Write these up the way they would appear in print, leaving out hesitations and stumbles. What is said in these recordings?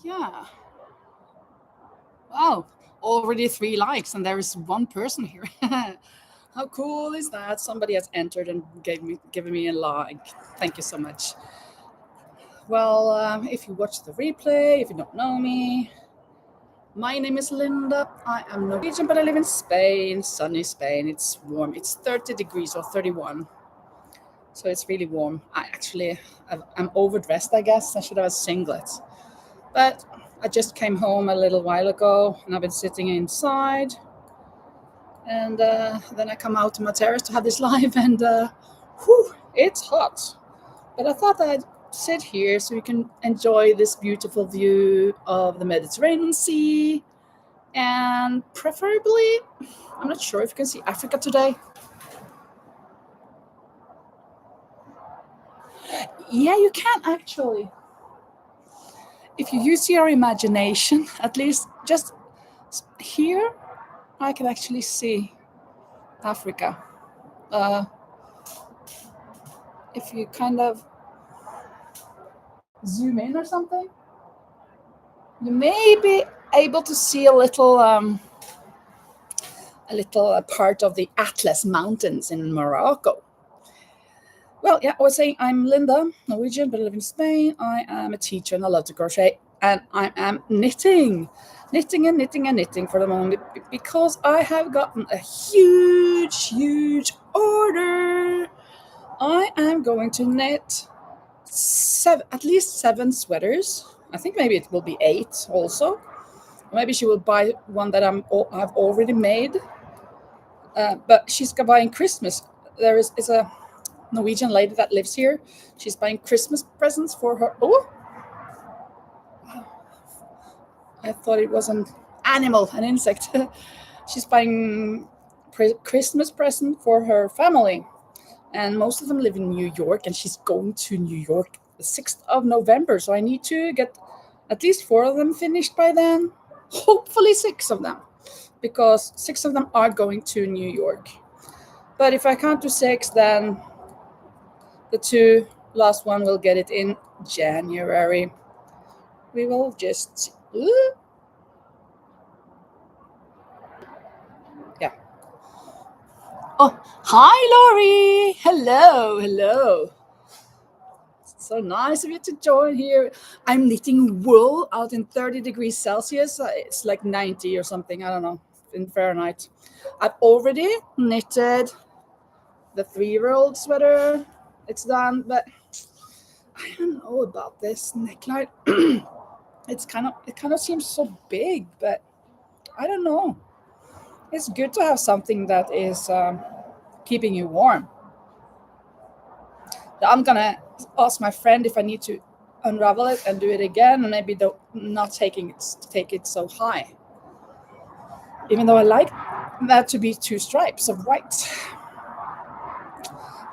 Yeah. Wow. Already 3 likes, and there is one person here. How cool is that? Somebody has entered and given me a like. Thank you so much. Well, if you watch the replay, if you don't know me, my name is Linda. I am Norwegian, but I live in Spain, sunny Spain. It's warm. It's 30 degrees or 31. So it's really warm. I'm overdressed, I guess. I should have a singlet. But I just came home a little while ago and I've been sitting inside. And then I come out to my terrace to have this live, and it's hot. But I thought I'd sit here so you can enjoy this beautiful view of the Mediterranean Sea. And preferably, I'm not sure if you can see Africa today. Yeah, you can actually. If you use your imagination, at least just here, I can actually see Africa. Uh, if you kind of zoom in or something, you may be able to see a little part of the Atlas Mountains in Morocco. Well, yeah, I was saying I'm Linda, Norwegian, but I live in Spain. I am a teacher and I love to crochet, and I am knitting for the moment because I have gotten a huge order. I am going to knit at least 7 sweaters. I think maybe it will be 8 also. Maybe she will buy one that I've already made. But she's buying Christmas. There is a Norwegian lady that lives here. She's buying Christmas presents for her. Oh, I thought it was an animal, an insect. She's buying Christmas present for her family. And most of them live in New York, and she's going to New York the 6th of November. So I need to get at least 4 of them finished by then. Hopefully 6 of them, because 6 of them are going to New York. But if I can't do 6, then the 2 last one will get it in January. We will just... yeah. Oh, hi, Lori. Hello. So nice of you to join here. I'm knitting wool out in 30 degrees Celsius. It's like 90 or something. I don't know, in Fahrenheit. I've already knitted the 3-year-old sweater. It's done, but I don't know about this neckline. It kind of seems so big, but I don't know. It's good to have something that is keeping you warm. I'm gonna ask my friend if I need to unravel it and do it again, and maybe not take it so high. Even though I like that to be 2 stripes of white.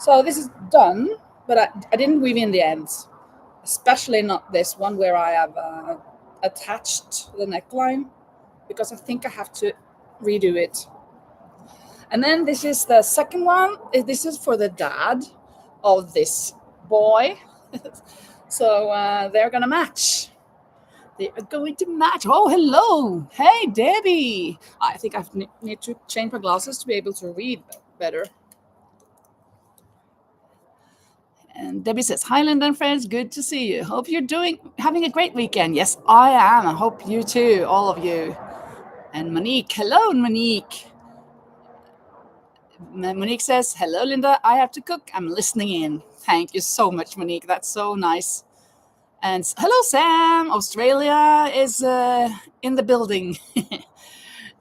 So this is done, but I didn't weave in the ends, especially not this one where I have attached the neckline, because I think I have to redo it. And then this is the second one. This is for the dad of this boy. So they're gonna match. They are going to match. Oh, hello. Hey, Debbie. I think I need to change my glasses to be able to read better. And Debbie says, hi, Linda and friends. Good to see you. Hope you're having a great weekend. Yes, I am. I hope you too, all of you. And Monique. Hello, Monique. Monique says, hello, Linda. I have to cook. I'm listening in. Thank you so much, Monique. That's so nice. And hello, Sam. Australia is in the building.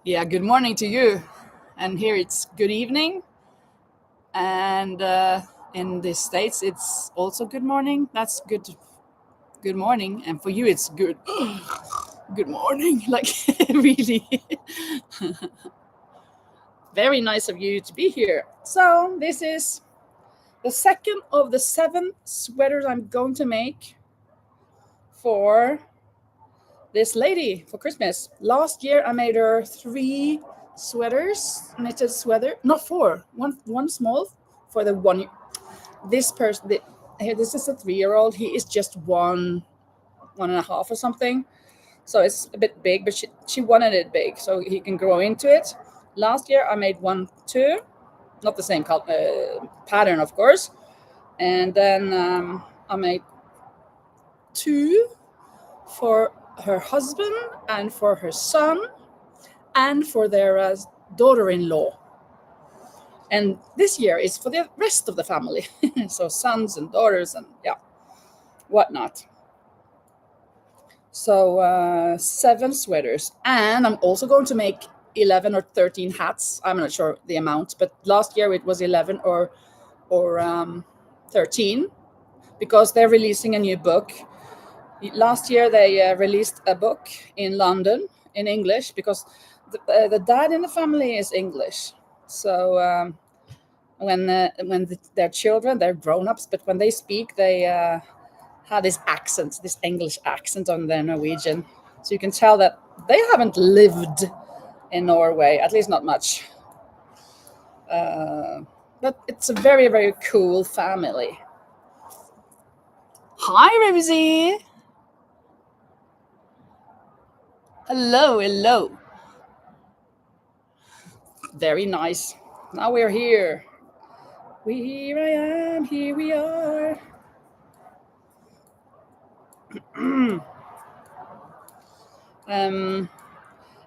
Yeah, good morning to you. And here it's good evening. And in the States, it's also good morning. That's good. Good morning. And for you, it's good. Good morning. Like, really. Very nice of you to be here. So this is the second of the 7 sweaters I'm going to make for this lady for Christmas. Last year I made her 3 sweaters, knitted sweater, not 4, one small for the 1 year. This person, this is a 3-year-old. He is just 1.5 or something. So it's a bit big, but she wanted it big so he can grow into it. Last year I made one too, not the same pattern, of course. And then I made two for her husband and for her son and for their daughter-in-law. And this year is for the rest of the family. So sons and daughters and yeah, whatnot. So 7 sweaters. And I'm also going to make 11 or 13 hats. I'm not sure the amount, but last year it was 11 or 13, because they're releasing a new book. Last year they released a book in London in English, because the dad in the family is English. So when their children, they're grown-ups, but when they speak, they have this accent, this English accent on their Norwegian. So you can tell that they haven't lived in Norway, at least not much. But it's a very, very cool family. Hi, Rosie. Hello, hello. Very nice. Now we're here. Here I am, here we are.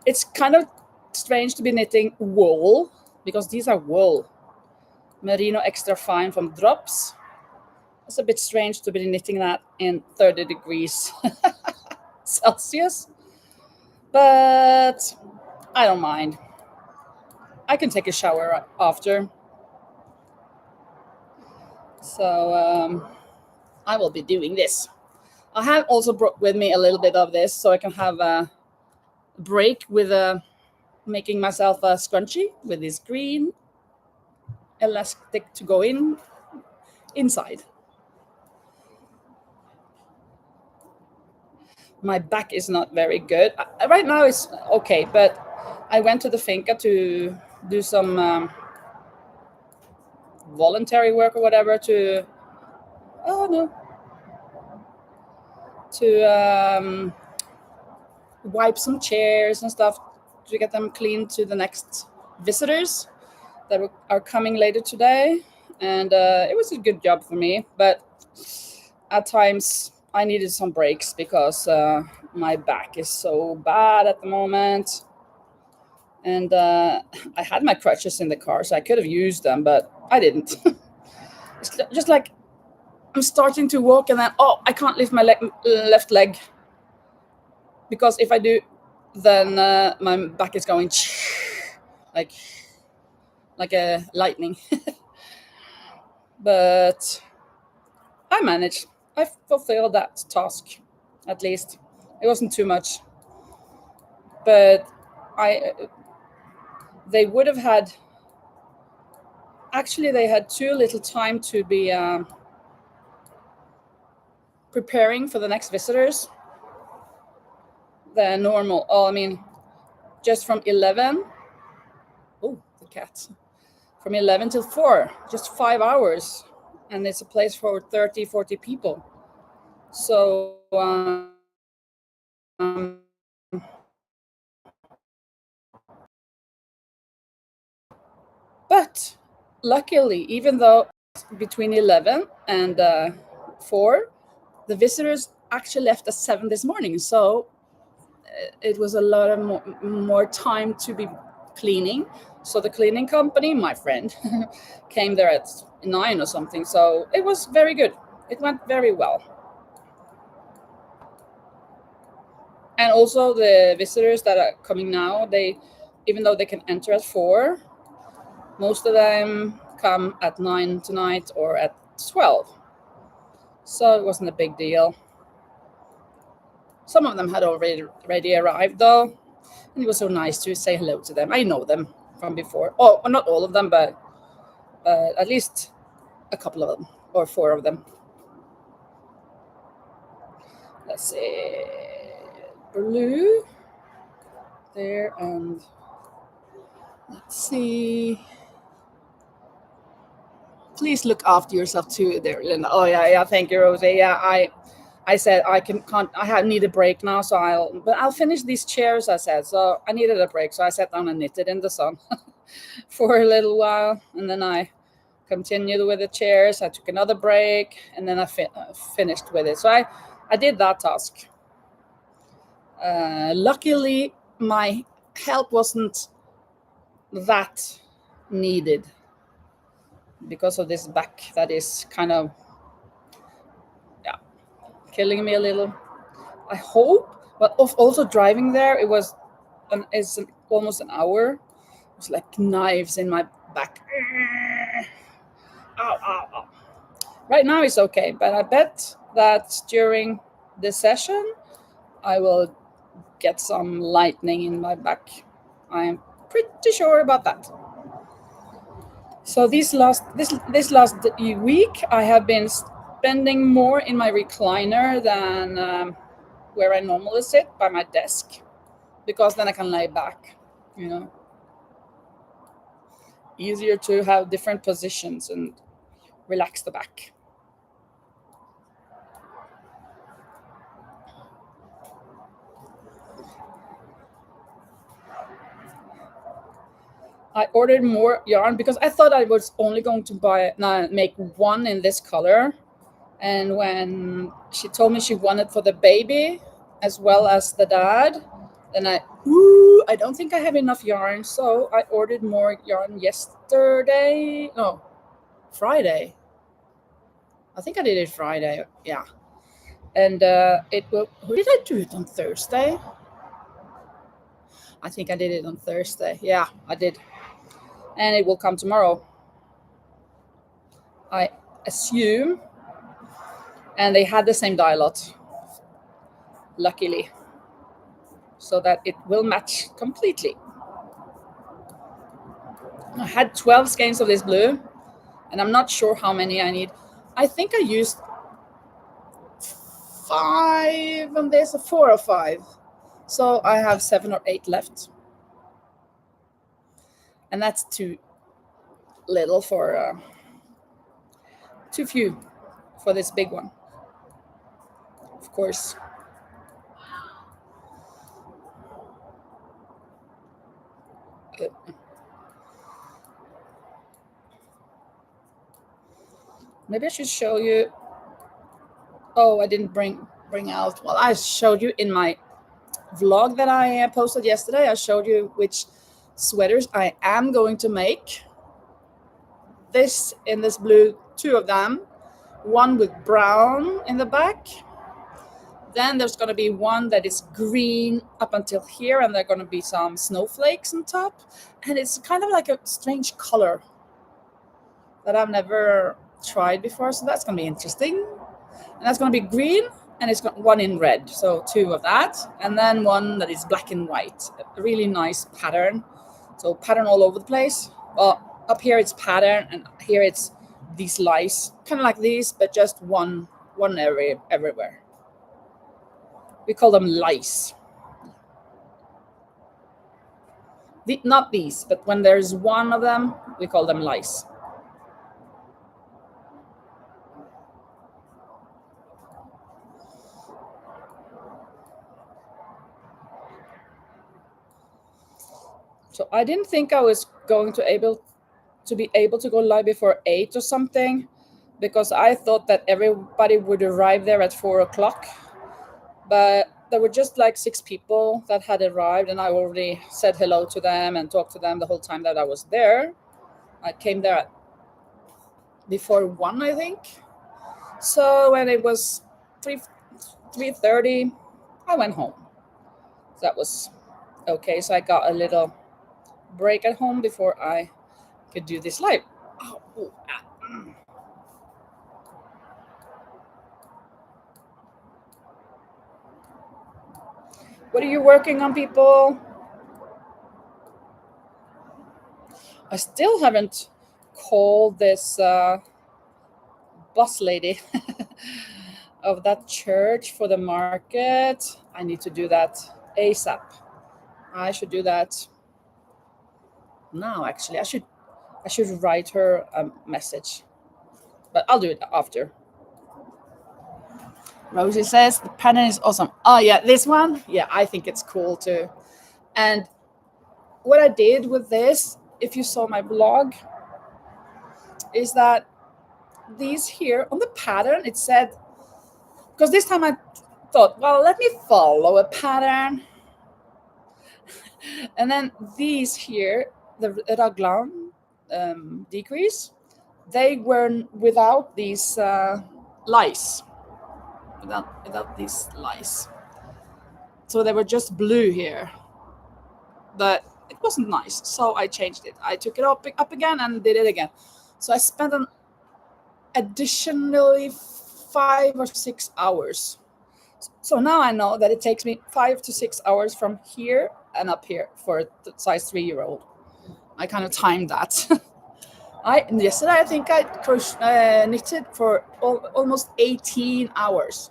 It's kind of strange to be knitting wool, because these are wool. Merino extra fine from Drops. It's a bit strange to be knitting that in 30 degrees Celsius, but I don't mind. I can take a shower after. So I will be doing this. I have also brought with me a little bit of this so I can have a break with making myself a scrunchie with this green elastic to go inside. My back is not very good. Right now it's okay, but I went to the finca to do some voluntary work or whatever to wipe some chairs and stuff to get them clean to the next visitors that are coming later today. And it was a good job for me, but at times I needed some breaks because my back is so bad at the moment. And I had my crutches in the car, so I could have used them, but I didn't. It's just like I'm starting to walk and then, I can't lift my left leg. Because if I do, then my back is going like a lightning. But I managed. I fulfilled that task, at least. It wasn't too much. But they would have had, actually they had too little time to be preparing for the next visitors. The normal, just from 11, the cat, from 11 till 4, just 5 hours. And it's a place for 30, 40 people. So, but luckily, even though between 11 and 4, the visitors actually left at 7 this morning. So it was a lot of more time to be cleaning. So the cleaning company, my friend, came there at 9 or something. So it was very good. It went very well. And also the visitors that are coming now, even though they can enter at 4, most of them come at 9 tonight or at 12. So it wasn't a big deal. Some of them had already arrived though, and it was so nice to say hello to them. I know them from before. Oh, not all of them, but at least a couple of them, or 4 of them. Let's see, blue there, and let's see. Please look after yourself too there, Linda. Oh yeah, thank you, Rosie. Yeah, I said I need a break now, so I'll finish these chairs, I said. So I needed a break, so I sat down and knitted in the sun for a little while, and then I continued with the chairs. I took another break, and then I finished with it. So I did that task. Luckily, my help wasn't that needed because of this back that is kind of, yeah, killing me a little. I hope, but also driving there, it's almost an hour. It was like knives in my back. Ow, ow, ow. Right now it's okay, but I bet that during the session I will get some lightning in my back. I am pretty sure about that. So this last week I have been spending more in my recliner than where I normally sit by my desk, because then I can lay back, easier to have different positions and relax the back. I ordered more yarn because I thought I was only going to make one in this color. And when she told me she wanted for the baby as well as the dad, then I don't think I have enough yarn. So I ordered more yarn Friday. I think I did it Friday. Yeah. And who did I do it on Thursday? I think I did it on Thursday. Yeah, I did. And it will come tomorrow, I assume. And they had the same dye lot, luckily, so that it will match completely. I had 12 skeins of this blue, and I'm not sure how many I need. I think I used 5 on this, 4 or 5. So I have 7 or 8 left. And that's too little too few for this big one, of course. Maybe I should show you. Oh, I didn't bring out. Well, I showed you in my vlog that I posted yesterday. I showed you which sweaters I am going to make. This in this blue, 2 of them. One with brown in the back. Then there's going to be one that is green up until here, and there are going to be some snowflakes on top. And it's kind of like a strange color that I've never tried before, so that's going to be interesting. And that's going to be green, and it's got one in red, so 2 of that. And then one that is black and white, a really nice pattern. So pattern all over the place. Well, up here it's pattern, and here it's these lice, kind of like these, but just one everywhere. We call them lice. Not these, but when there's one of them, we call them lice. So I didn't think I was going to be able to go live before 8 or something, because I thought that everybody would arrive there at 4 o'clock. But there were just like 6 people that had arrived, and I already said hello to them and talked to them the whole time that I was there. I came there before 1, I think. So when it was 3:30, I went home. So that was okay. So I got a little break at home before I could do this live. What are you working on, people? I still haven't called this boss lady of that church for the market. I need to do that ASAP. I should do that now, actually. I should write her a message, but I'll do it after. Rosie says the pattern is awesome. Oh yeah, this one. Yeah, I think it's cool too. And what I did with this, if you saw my blog, is that these here on the pattern, it said, because this time I thought, well, let me follow a pattern. And then these here, the raglan decrease, they were without these lice, without these lice. So they were just blue here, but it wasn't nice. So I changed it. I took it up again and did it again. So I spent an additionally 5 or 6 hours. So now I know that it takes me 5 to 6 hours from here and up here for the size 3-year-old. I kind of timed that. Yesterday I think I knitted for almost 18 hours.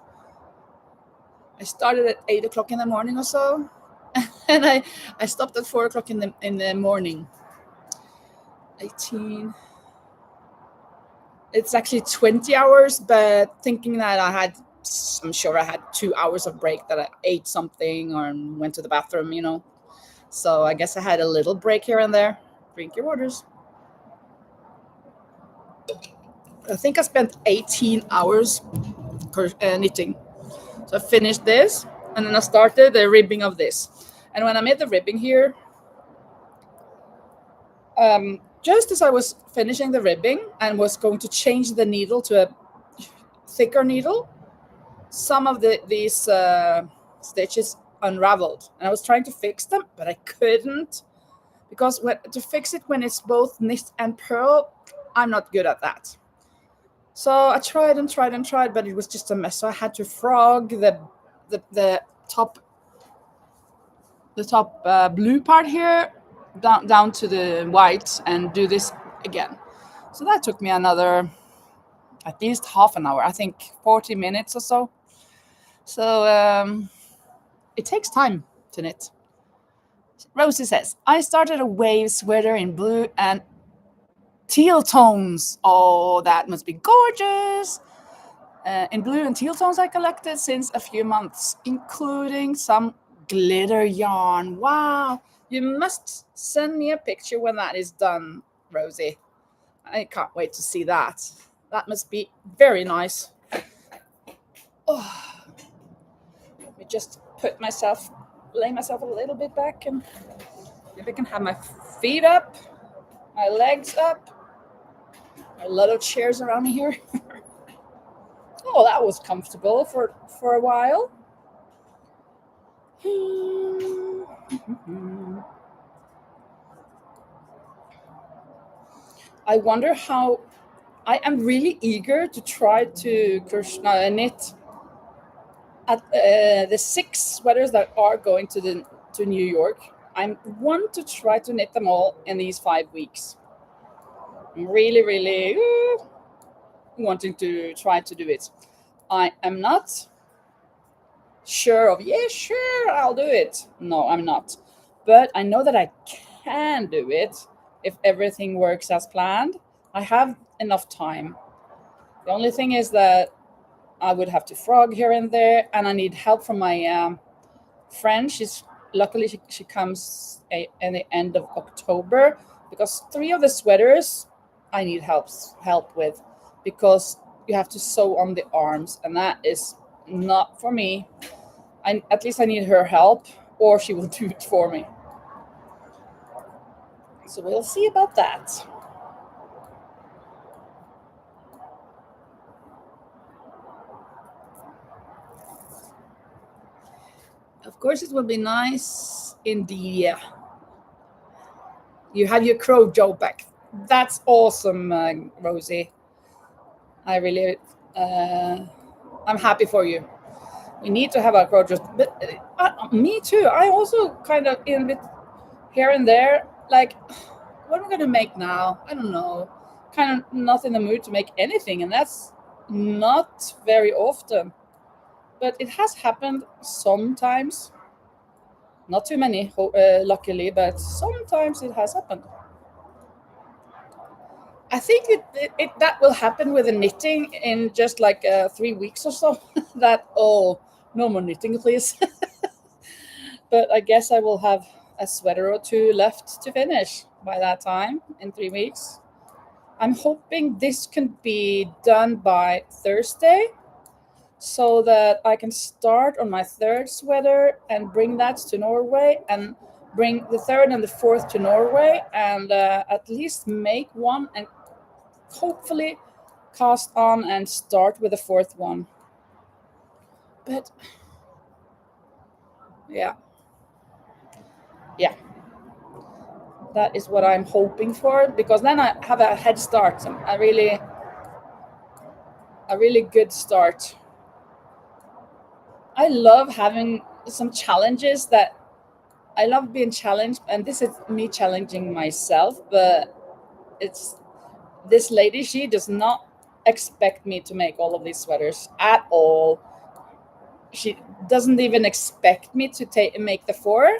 I started at 8 o'clock in the morning or so, and I stopped at 4 o'clock in the morning. 18. It's actually 20 hours, but thinking that I'm sure I had 2 hours of break that I ate something or went to the bathroom, you know. So I guess I had a little break here and there. Drink your waters. I think I spent 18 hours knitting. So I finished this, and then I started the ribbing of this. And when I made the ribbing here, just as I was finishing the ribbing and was going to change the needle to a thicker needle, some of these stitches unraveled, and I was trying to fix them, but I couldn't, because to fix it when it's both knit and purl, I'm not good at that. So I tried and tried and tried, but it was just a mess. So I had to frog the top blue part here down to the white and do this again. So that took me another at least half an hour, I think 40 minutes or so. So it takes time to knit. Rosie says, I started a wave sweater in blue and teal tones. Oh, that must be gorgeous. In blue and teal tones I collected since a few months, including some glitter yarn. Wow. You must send me a picture when that is done, Rosie. I can't wait to see that. That must be very nice. Oh, let me just lay myself a little bit back, and maybe I can have my feet up, my legs up. A lot of chairs around me here. Oh, that was comfortable for a while. I wonder how. I am really eager to try to knit at the 6 sweaters that are going to New York. I want to try to knit them all in these 5 weeks. I'm really wanting to try to do it. I am not sure of, yeah, sure, I'll do it. No, I'm not. But I know that I can do it if everything works as planned. I have enough time. The only thing is that I would have to frog here and there, and I need help from my friend. Luckily she comes in the end of October, because 3 of the sweaters I need help with, because you have to sew on the arms, and that is not for me. At least I need her help, or she will do it for me. So we'll see about that. Of course, it will be nice indeed. Yeah. You have your crow joke back. That's awesome, Rosie. I really, I'm happy for you. We need to have our crow joke, but me too. I also kind of in a bit here and there, like, what am I gonna make now? I don't know. Kind of not in the mood to make anything, and that's not very often. But it has happened sometimes. Not too many, luckily, but sometimes it has happened. I think that will happen with the knitting in just like 3 weeks or so. That, oh, no more knitting, please. But I guess I will have a sweater or two left to finish by that time in 3 weeks. I'm hoping this can be done by Thursday so that I can start on my third sweater and bring that to Norway, and bring the third and the fourth to Norway, and at least make one and hopefully cast on and start with the fourth one. But yeah, that is what I'm hoping for, because then I have a head start, a really good start. I love having some challenges. That I love being challenged, and this is me challenging myself, but it's this lady, she does not expect me to make all of these sweaters at all. She doesn't even expect me to make the 4,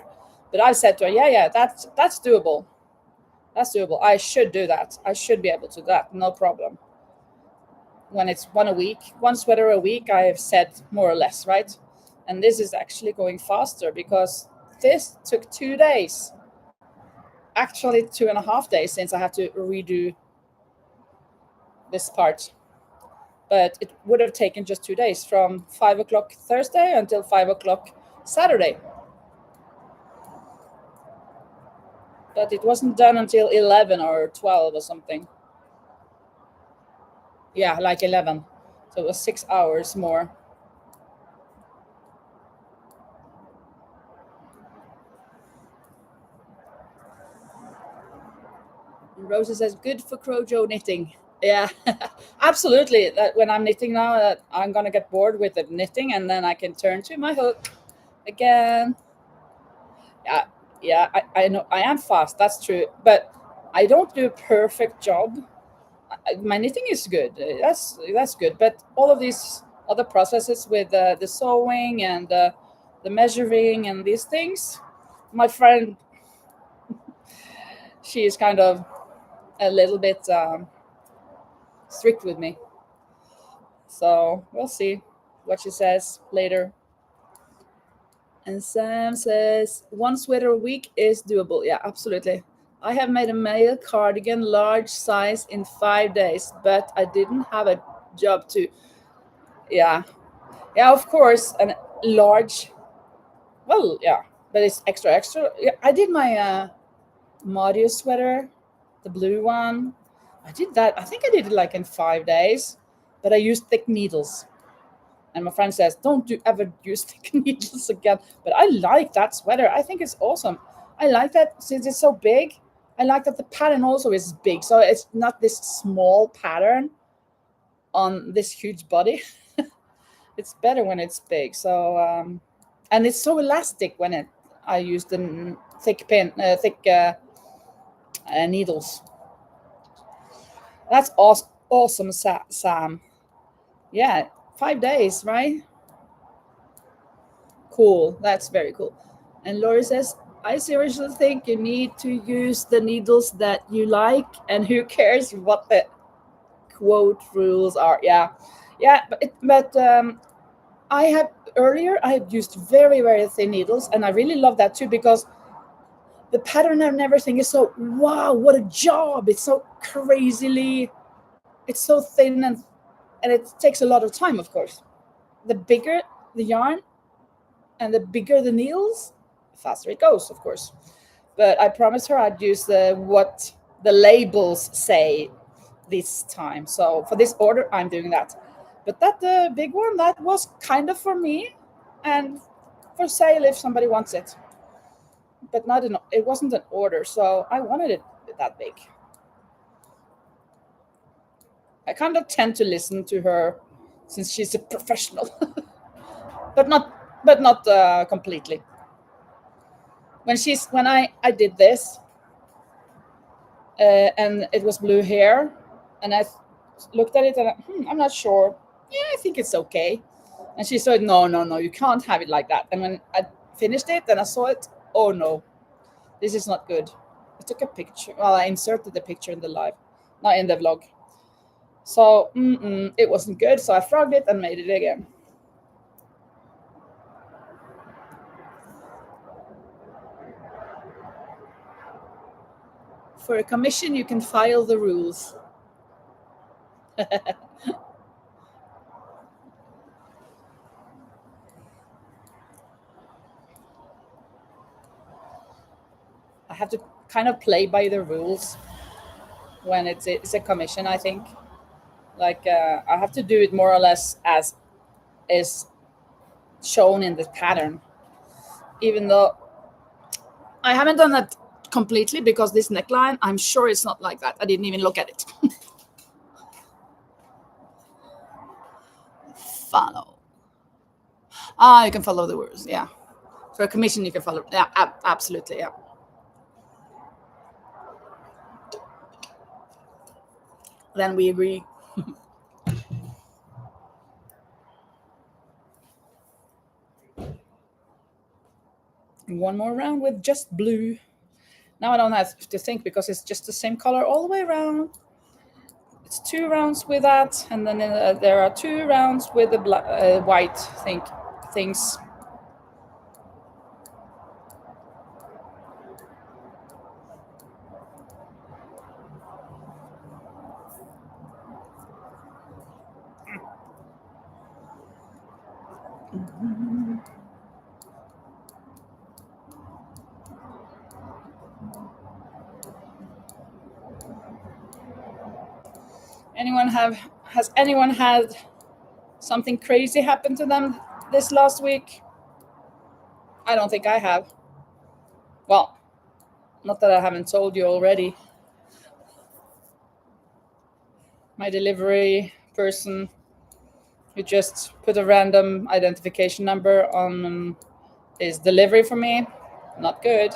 but I said to her, yeah, that's doable. That's doable. I should do that. I should be able to do that. No problem. When it's one sweater a week, I have said more or less, right? And this is actually going faster, because this took 2 days. Actually, 2.5 days, since I had to redo this part. But it would have taken just 2 days, from 5 o'clock Thursday until 5 o'clock Saturday. But it wasn't done until 11 or 12 or something. Yeah, like 11. So it was 6 hours more. And Rosa says, good for Crojo knitting. Yeah, absolutely. That when I'm knitting now, I'm going to get bored with the knitting, and then I can turn to my hook again. Yeah, I know I am fast. That's true. But I don't do a perfect job. My knitting is good. That's good. But all of these other processes with the sewing and the measuring and these things, my friend, she is kind of a little bit strict with me. So we'll see what she says later. And Sam says, one sweater a week is doable. Yeah, absolutely. I have made a male cardigan large size in 5 days, but I didn't have a job to. Yeah, of course, and large. Well, yeah, but it's extra. Yeah, I did my Mario sweater, the blue one. I did that. I think I did it like in 5 days, but I used thick needles. And my friend says, don't you ever use thick needles again. But I like that sweater. I think it's awesome. I like that since it's so big. I like that the pattern also is big. So it's not this small pattern on this huge body. It's better when it's big. So, and it's so elastic when I use the thick needles. That's awesome, Sam. Yeah, 5 days, right? Cool. That's very cool. And Lori says, I seriously think you need to use the needles that you like, and who cares what the quote rules are. Yeah, but I have used very, very thin needles, and I really love that too, because the pattern and everything is so, wow, what a job. It's so crazily, it's so thin, and it takes a lot of time, of course. The bigger the yarn and the bigger the needles, the faster it goes, of course. But I promised her I'd use what the labels say this time. So for this order, I'm doing that. But that big one, that was kind of for me and for sale if somebody wants it. But it wasn't an order, so I wanted it that big. I kind of tend to listen to her since she's a professional, but not completely. When I did this, and it was blue hair, and I looked at it and I'm not sure. Yeah, I think it's okay. And she said, no, you can't have it like that. And when I finished it and I saw it, oh no, this is not good. I took a picture. Well, I inserted the picture in the live. not in the vlog. So it wasn't good, so I frogged it and made it again. For a commission, you can file the rules. I have to kind of play by the rules when it's a commission, I think. Like I have to do it more or less as is shown in the pattern, even though I haven't done that completely, because this neckline, I'm sure it's not like that. I didn't even look at it. Follow. You can follow the rules. Yeah. For a commission, you can follow. Yeah, absolutely. Yeah. Then we agree. One more round with just blue. Now I don't have to think, because it's just the same color all the way around. It's 2 rounds with that, and then there are 2 rounds with the white things. Has anyone had something crazy happen to them this last week? I don't think I have. Well, not that I haven't told you already. My delivery person, who just put a random identification number on his delivery for me. Not good.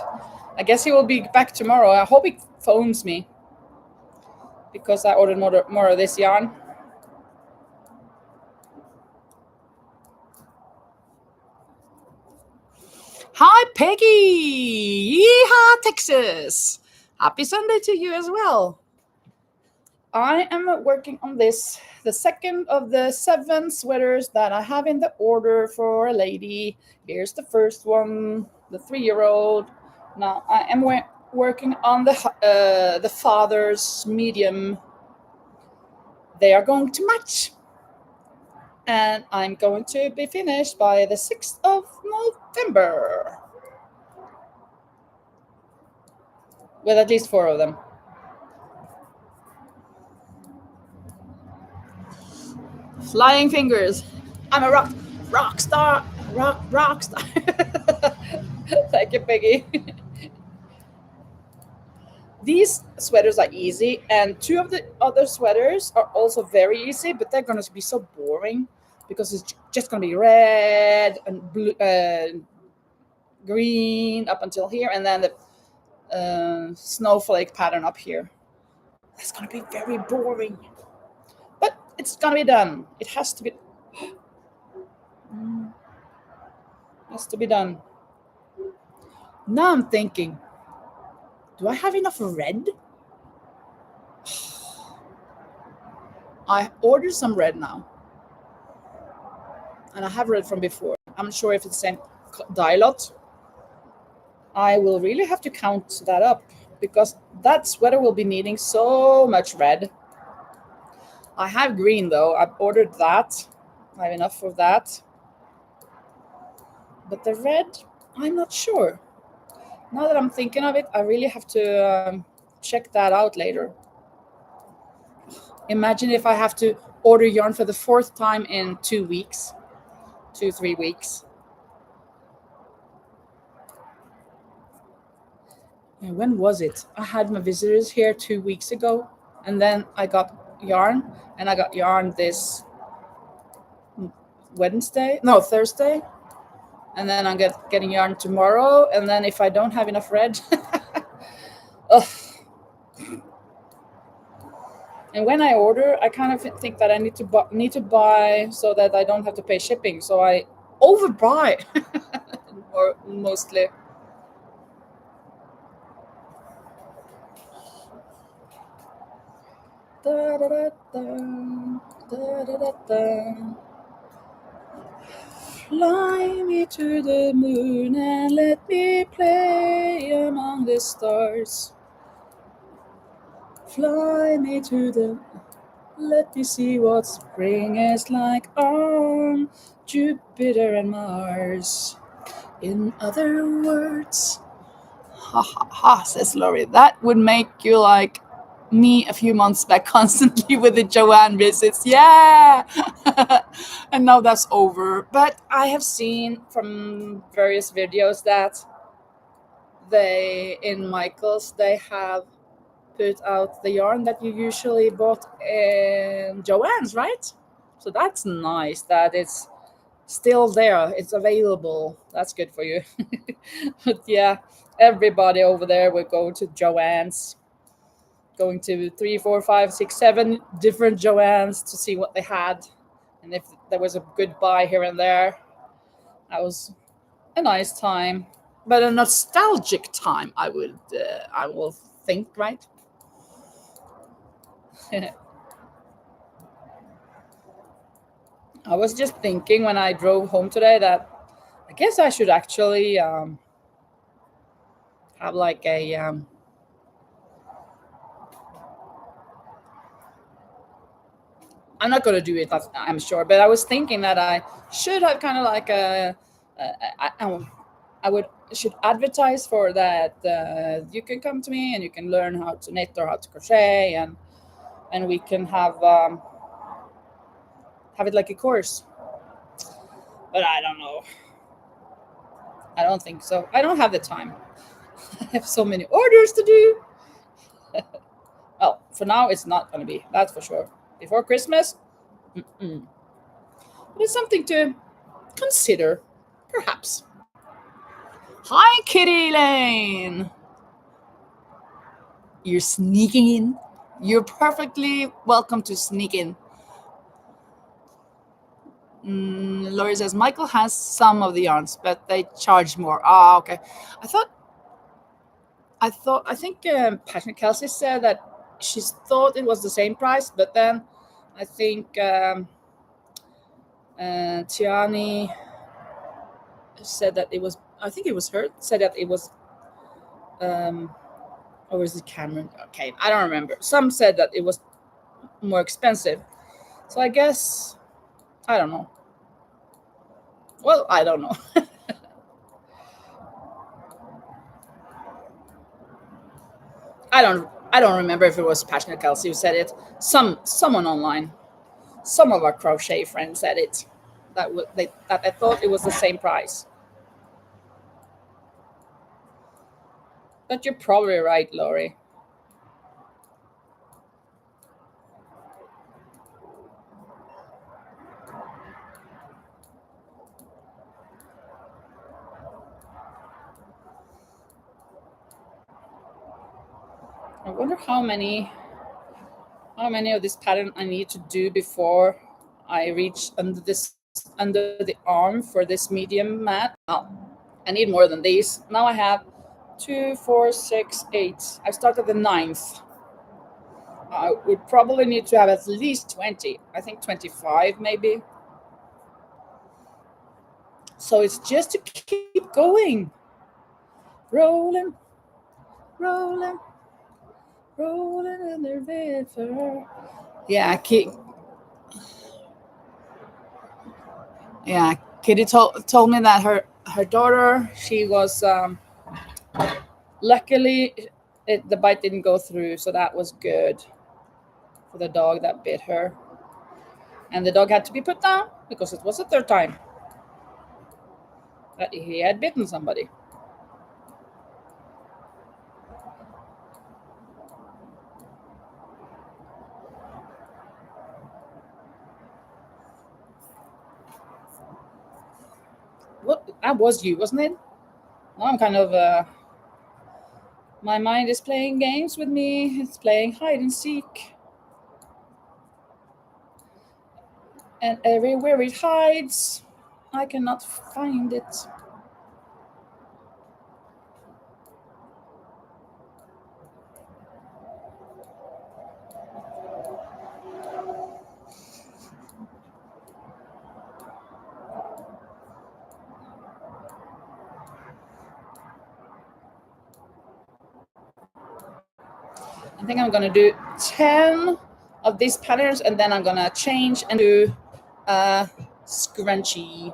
I guess he will be back tomorrow. I hope he phones me, because I ordered more of this yarn. Hi, Peggy! Yeehaw, Texas! Happy Sunday to you as well. I am working on this, the second of the 7 sweaters that I have in the order for a lady. Here's the first one, the 3-year-old. Now I am working on the father's medium. They are going to match, and I'm going to be finished by the 6th of November with at least 4 of them. Flying fingers. I'm a rock star. Rock star. Thank you, Peggy. These sweaters are easy, and 2 of the other sweaters are also very easy, but they're going to be so boring, because it's just going to be red and blue, green up until here, and then the snowflake pattern up here. That's going to be very boring, but it's going to be done. It has to be. Has to be done. Now I'm thinking, do I have enough red? I ordered some red now, and I have red from before. I'm not sure if it's the same dye lot. I will really have to count that up, because that sweater will be needing so much red. I have green though. I've ordered that. I have enough of that. But the red, I'm not sure. Now that I'm thinking of it, I really have to check that out later. Imagine if I have to order yarn for the 4th time in 2 weeks, 3 weeks. And when was it? I had my visitors here 2 weeks ago, and then I got yarn, and I got yarn this Thursday, and then I'm getting yarn tomorrow, and then if I don't have enough red, ugh. And when I order, I kind of think that I need to buy so that I don't have to pay shipping. So I overbuy, or mostly. Da, da, da, da, da, da, da, da. Fly me to the moon and let me play among the stars. Fly me to the... Let me see what spring is like on Jupiter and Mars. In other words, ha ha ha, says Laurie. That would make you like me a few months back constantly with the Joanne visits. Yeah! And now that's over. But I have seen from various videos that they, in Michael's, they have put out the yarn that you usually bought in Joann's, right? So that's nice that it's still there. It's available. That's good for you. But yeah, everybody over there will go to Joann's, going to 3, 4, 5, 6, 7 different Joann's to see what they had. And if there was a good buy here and there, that was a nice time. But a nostalgic time, I will think, right? I was just thinking when I drove home today that I guess I should actually have like a I'm not gonna do it, I'm sure, but I was thinking that I should have kind of like I would should advertise for that. You can come to me and you can learn how to knit or how to crochet, and we can have it like a course. But I don't know. I don't think so. I don't have the time. I have so many orders to do. Well, for now, it's not going to be. That's for sure. Before Christmas, but it's something to consider, perhaps. Hi, Kitty Lane. You're sneaking in. You're perfectly welcome to sneak in. Laurie says Michael has some of the yarns, but they charge more. Ah, okay. I think Passionate Kelsey said that she thought it was the same price, but then I think Tiani said that it was. I think it was her said that it was. Or was it Cameron? Okay, I don't remember. Some said that it was more expensive. So I guess I don't know. Well, I don't know. I don't remember if it was Passionate Kelsey who said it. Someone online. Some of our crochet friends said it. That I thought it was the same price. But you're probably right, Laurie. I wonder how many of this pattern I need to do before I reach under the arm for this medium mat. Oh, I need more than these. Now I have 2, 4, 6, 8. I started the 9th. I would probably need to have at least 20. I think 25 maybe. So it's just to keep going. Rolling, rolling, rolling in the river. Yeah, Kitty told me that her daughter, she was luckily the bite didn't go through, so that was good for the dog that bit her. And the dog had to be put down because it was the third time that he had bitten somebody. What? That was you, wasn't it? Now I'm kind of my mind is playing games with me. It's playing hide and seek. And everywhere it hides, I cannot find it. I think I'm gonna do 10 of these patterns, and then I'm gonna change and do a scrunchie.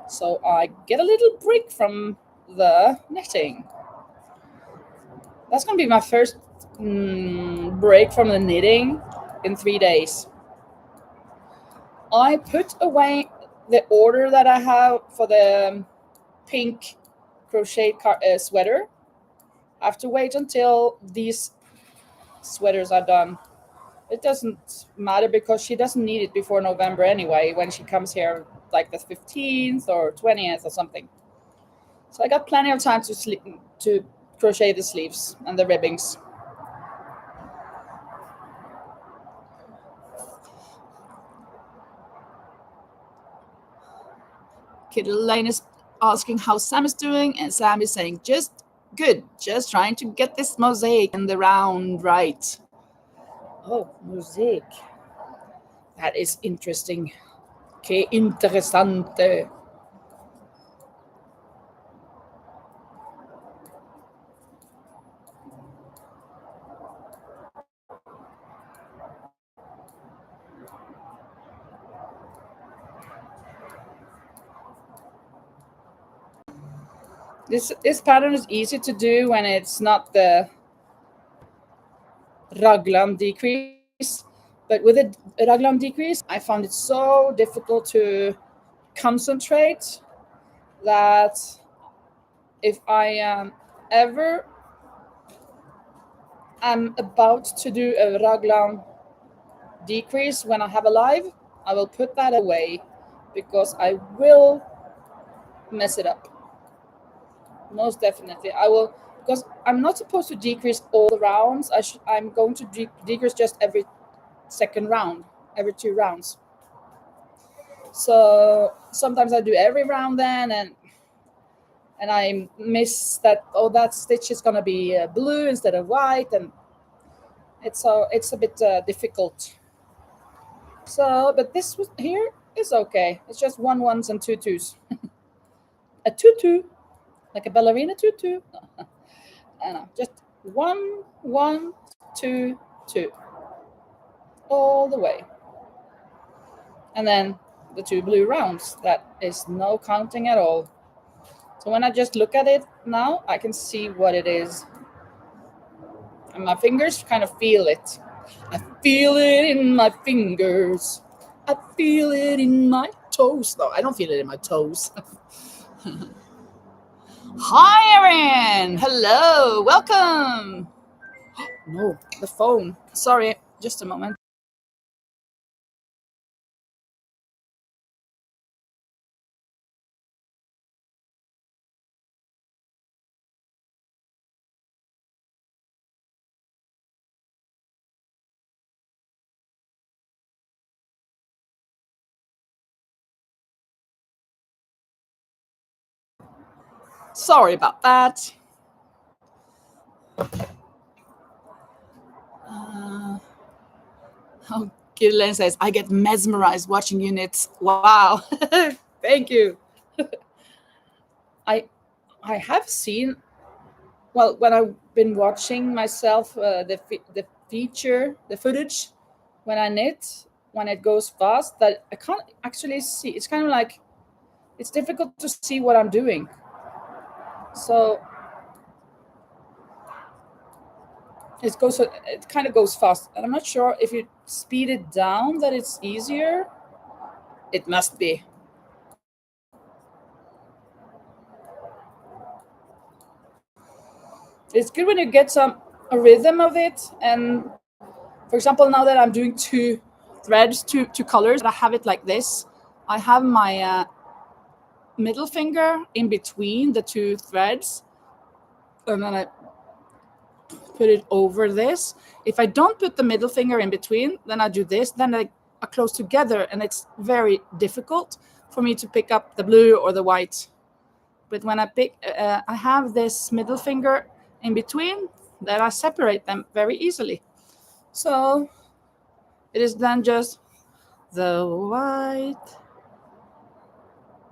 So I get a little break from the knitting. That's gonna be my first break from the knitting in 3 days. I put away the order that I have for the pink crochet sweater. I have to wait until these sweaters are done. It doesn't matter because she doesn't need it before November anyway, when she comes here like the 15th or 20th or something. So I got plenty of time to crochet the sleeves and the ribbings. Kid Lane is asking how Sam is doing, and Sam is saying just good, just trying to get this mosaic in the round right. Oh, mosaic. That is interesting. Que interessante. This pattern is easy to do when it's not the raglan decrease, but with a raglan decrease, I found it so difficult to concentrate that if I ever am about to do a raglan decrease when I have a live, I will put that away because I will mess it up. Most definitely, I will, because I'm not supposed to decrease all the rounds. I'm going to decrease just every second round, every 2 rounds. So sometimes I do every round then, and I miss that. Oh, that stitch is gonna be blue instead of white, and it's a bit difficult. So, but this here is okay. It's just 1 1s and 2 2s. A tutu, like a ballerina tutu. I know, just 1 1 2 2, all the way, and then the 2 blue rounds. That is no counting at all. So when I just look at it now, I can see what it is. And my fingers kind of feel it. I feel it in my fingers. I feel it in my toes. No, I don't feel it in my toes. Hi, Erin. Hello. Welcome. No, the phone. Sorry, just a moment. Sorry about that. Oh, Gillian says, I get mesmerized watching units. Wow. Thank you. I I have seen, well, when I've been watching myself, the feature, the footage, when I knit, when it goes fast, that I can't actually see. It's kind of like, it's difficult to see what I'm doing. So it kind of goes fast, and I'm not sure if you speed it down that it's easier. It must be. It's good when you get a rhythm of it. And for example, now that I'm doing 2 threads, two colors, I have it like this. I have my middle finger in between the 2 threads, and then I put it over this. If I don't put the middle finger in between, then I do this, then they are close together, and it's very difficult for me to pick up the blue or the white. But when I have this middle finger in between, then I separate them very easily. So it is then just the white.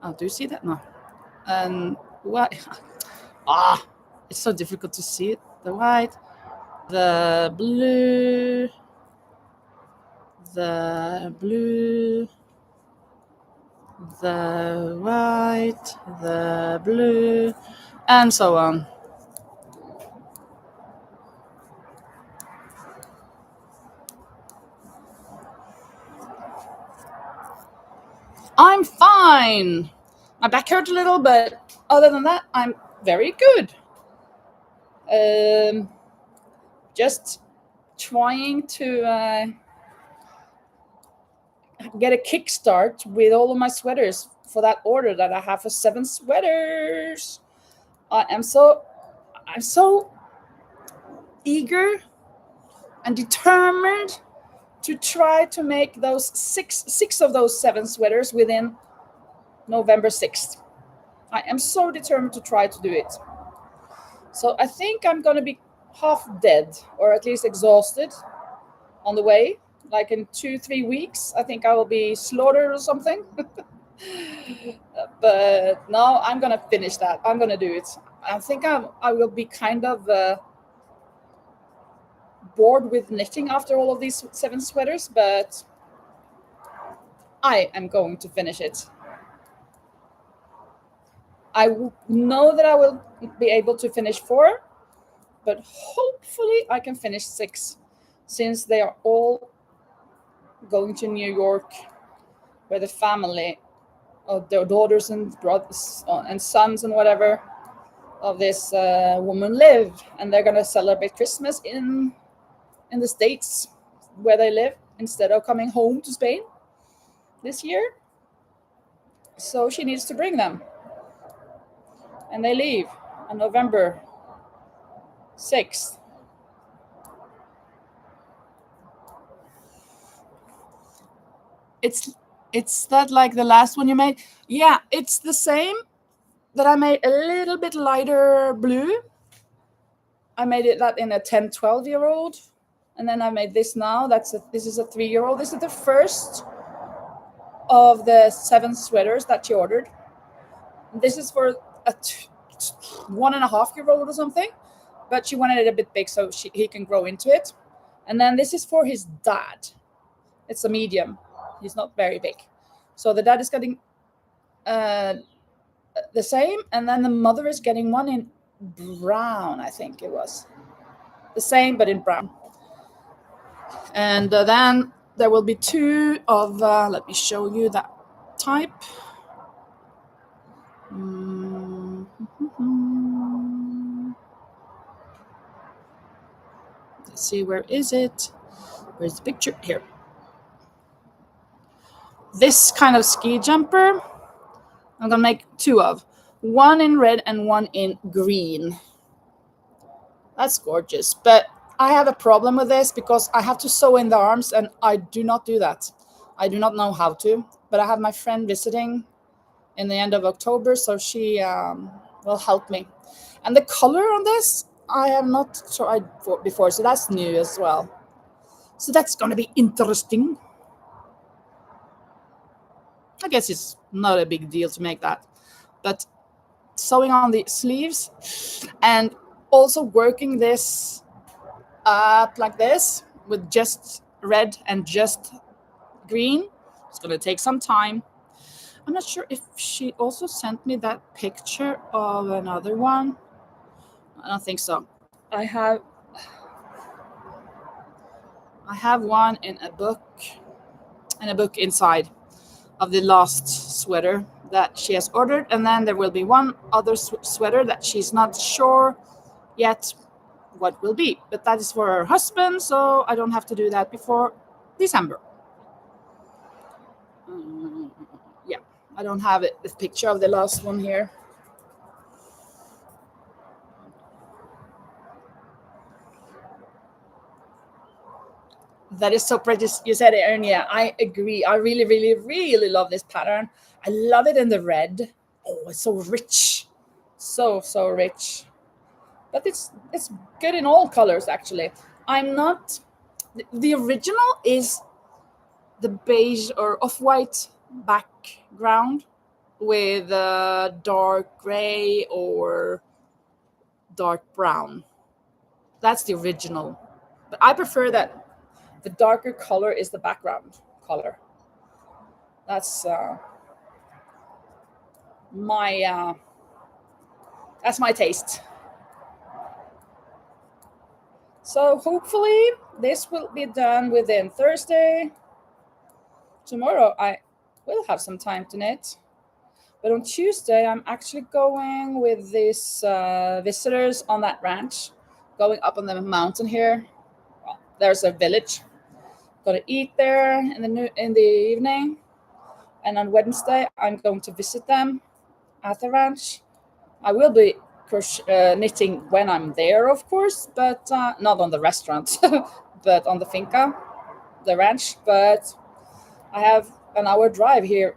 Oh, do you see that? No. And what? It's so difficult to see it. The white, the blue, the blue, the white, the blue, and so on. I'm fine. My back hurt a little, but other than that, I'm very good. Just trying to get a kickstart with all of my sweaters for that order that I have for 7 sweaters. I'm so eager and determined to try to make those six of those 7 sweaters within November 6th. I am so determined to try to do it. So I think I'm going to be half dead, or at least exhausted on the way. Like in 2-3 weeks, I think I will be slaughtered or something. But no, I'm going to finish that. I'm going to do it. I think I will be kind of bored with knitting after all of these 7 sweaters, but I am going to finish it. I know that I will be able to finish 4, but hopefully I can finish 6, since they are all going to New York, where the family of their daughters and brothers and sons and whatever of this woman live, and they're going to celebrate Christmas in the States where they live instead of coming home to Spain this year. So she needs to bring them, and they leave on November 6th. It's that like the last one you made? Yeah, it's the same that I made a little bit lighter blue. I made it that in a 10-12-year-old, and then I made this now. This is a 3-year-old. This is the first of the 7 sweaters that she ordered. This is for a 1.5-year-old or something, but she wanted it a bit big so he can grow into it. And then this is for his dad. It's a medium. He's not very big. So the dad is getting the same, and then the mother is getting one in brown, I think it was. The same, but in brown. And then there will be 2 of, let me show you that type. Let's see, where is it? Where's the picture? Here. This kind of ski jumper, I'm gonna make 2 of. One in red and one in green. That's gorgeous. But I have a problem with this because I have to sew in the arms, and I do not do that. I do not know how to, but I have my friend visiting in the end of October, so she will help me. And the color on this, I have not tried before, so that's new as well. So that's going to be interesting. I guess it's not a big deal to make that. But sewing on the sleeves and also working this up like this with just red and just green, it's going to take some time. I'm not sure if she also sent me that picture of another one. I don't think so. I have one in a book inside of the last sweater that she has ordered, and then there will be one other sweater that she's not sure yet what will be, but that is for her husband, so I don't have to do that before December. Yeah, I don't have the picture of the last one here. That is so pretty. You said it, Ernie. Yeah, I agree. I really, really, really love this pattern. I love it in the red. Oh, it's so rich. So rich. But it's good in all colors, actually. I'm not... The original is the beige or off-white background with dark gray or dark brown. That's the original. But I prefer that the darker color is the background color. That's my that's my taste. So hopefully this will be done within Thursday. Tomorrow I will have some time to knit. But on Tuesday, I'm actually going with these visitors on that ranch, going up on the mountain here. Well, there's a village. Gonna eat there in the evening, and on Wednesday, I'm going to visit them at the ranch. I will be knitting when I'm there, of course, but not on the restaurant, but on the finca, the ranch. But I have an hour drive here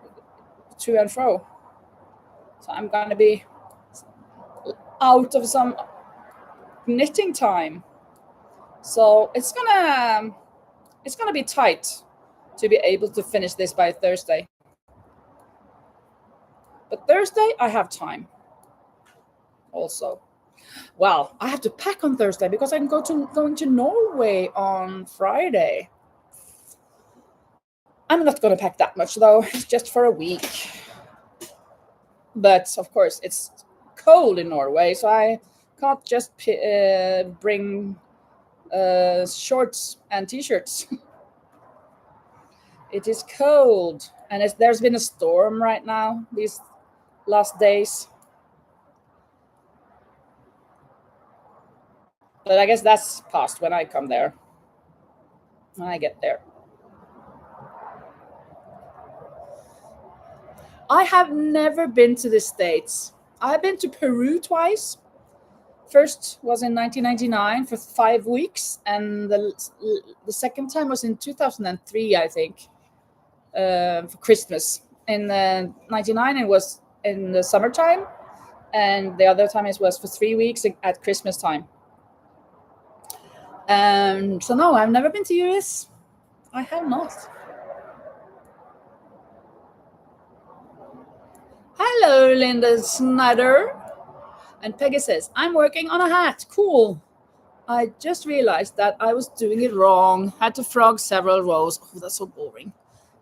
to and fro. So I'm going to be out of some knitting time. So it's gonna be tight to be able to finish this by Thursday. But Thursday I have time. Also, well, I have to pack on Thursday because I'm going to Norway on Friday. I'm not going to pack that much though. It's just for a week. But of course, it's cold in Norway, so I can't just bring shorts and t-shirts. It is cold, and there's been a storm right now these last days. But I guess that's past when I come there. When I get there. I have never been to the States. I've been to Peru twice. First was in 1999 for 5 weeks, and the second time was in 2003, I think, for Christmas. In 99, it was in the summertime, and the other time it was for 3 weeks at Christmas time. So no, I've never been to US. I have not. Hello, Linda Snyder. And Peggy says, I'm working on a hat. Cool. I just realized that I was doing it wrong. Had to frog several rows. Oh, that's so boring.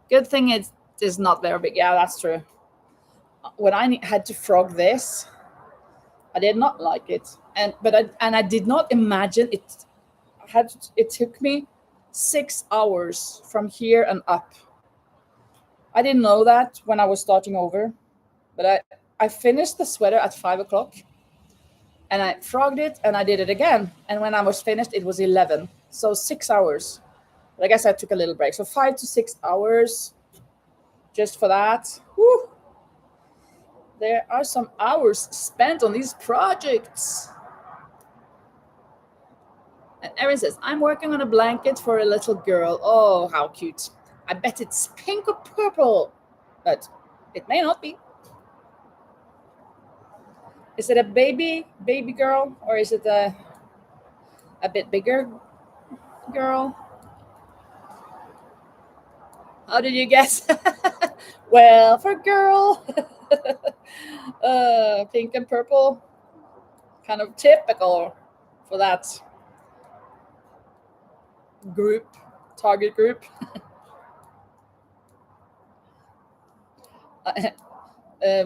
Good thing it's not very big. Yeah, that's true. When I had to frog this, I did not like it. And I did not imagine it. It took me 6 hours from here and up. I didn't know that when I was starting over. But I finished the sweater at 5 o'clock. And I frogged it, and I did it again. And when I was finished, it was 11. So 6 hours. But I guess I took a little break. So 5 to 6 hours just for that. Whew. There are some hours spent on these projects. And Erin says, I'm working on a blanket for a little girl. Oh, how cute. I bet it's pink or purple. But it may not be. Is it a baby girl, or is it a bit bigger girl? How did you guess? Well, for girl, pink and purple, kind of typical for that target group.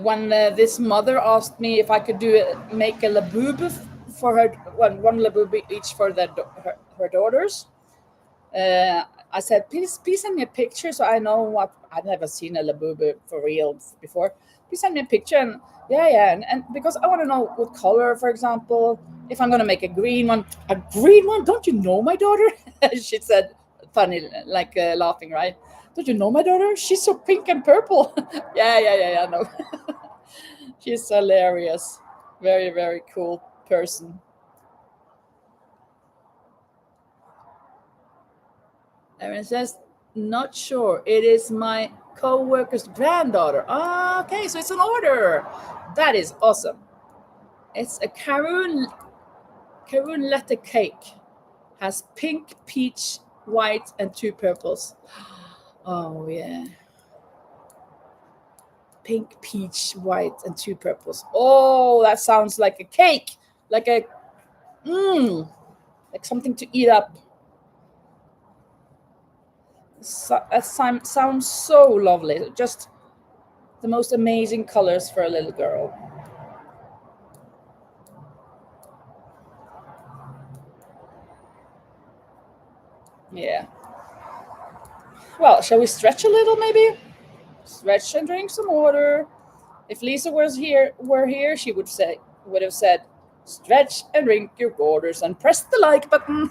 When this mother asked me if I could make a laboob for her, one laboob each for her daughters, I said, please send me a picture so I know what. I've never seen a laboob for real before. Please send me a picture, and and because I want to know what color, for example, if I'm going to make a green one. A green one? Don't you know my daughter? She said, funny, like laughing, right? Don't you know my daughter? She's so pink and purple. Yeah, no. She's hilarious. Very, very cool person. Erin says, not sure. It is my co-worker's granddaughter. Okay, so it's an order. That is awesome. It's a Caroon letter cake. Has pink, peach, white, and 2 purples. Oh, yeah. Pink, peach, white, and 2 purples. Oh, that sounds like a cake. Like a, like something to eat up. That sounds so lovely. Just the most amazing colors for a little girl. Yeah. Well, shall we stretch a little maybe? Stretch and drink some water. If Lisa were here, she would have said, stretch and drink your waters and press the like button.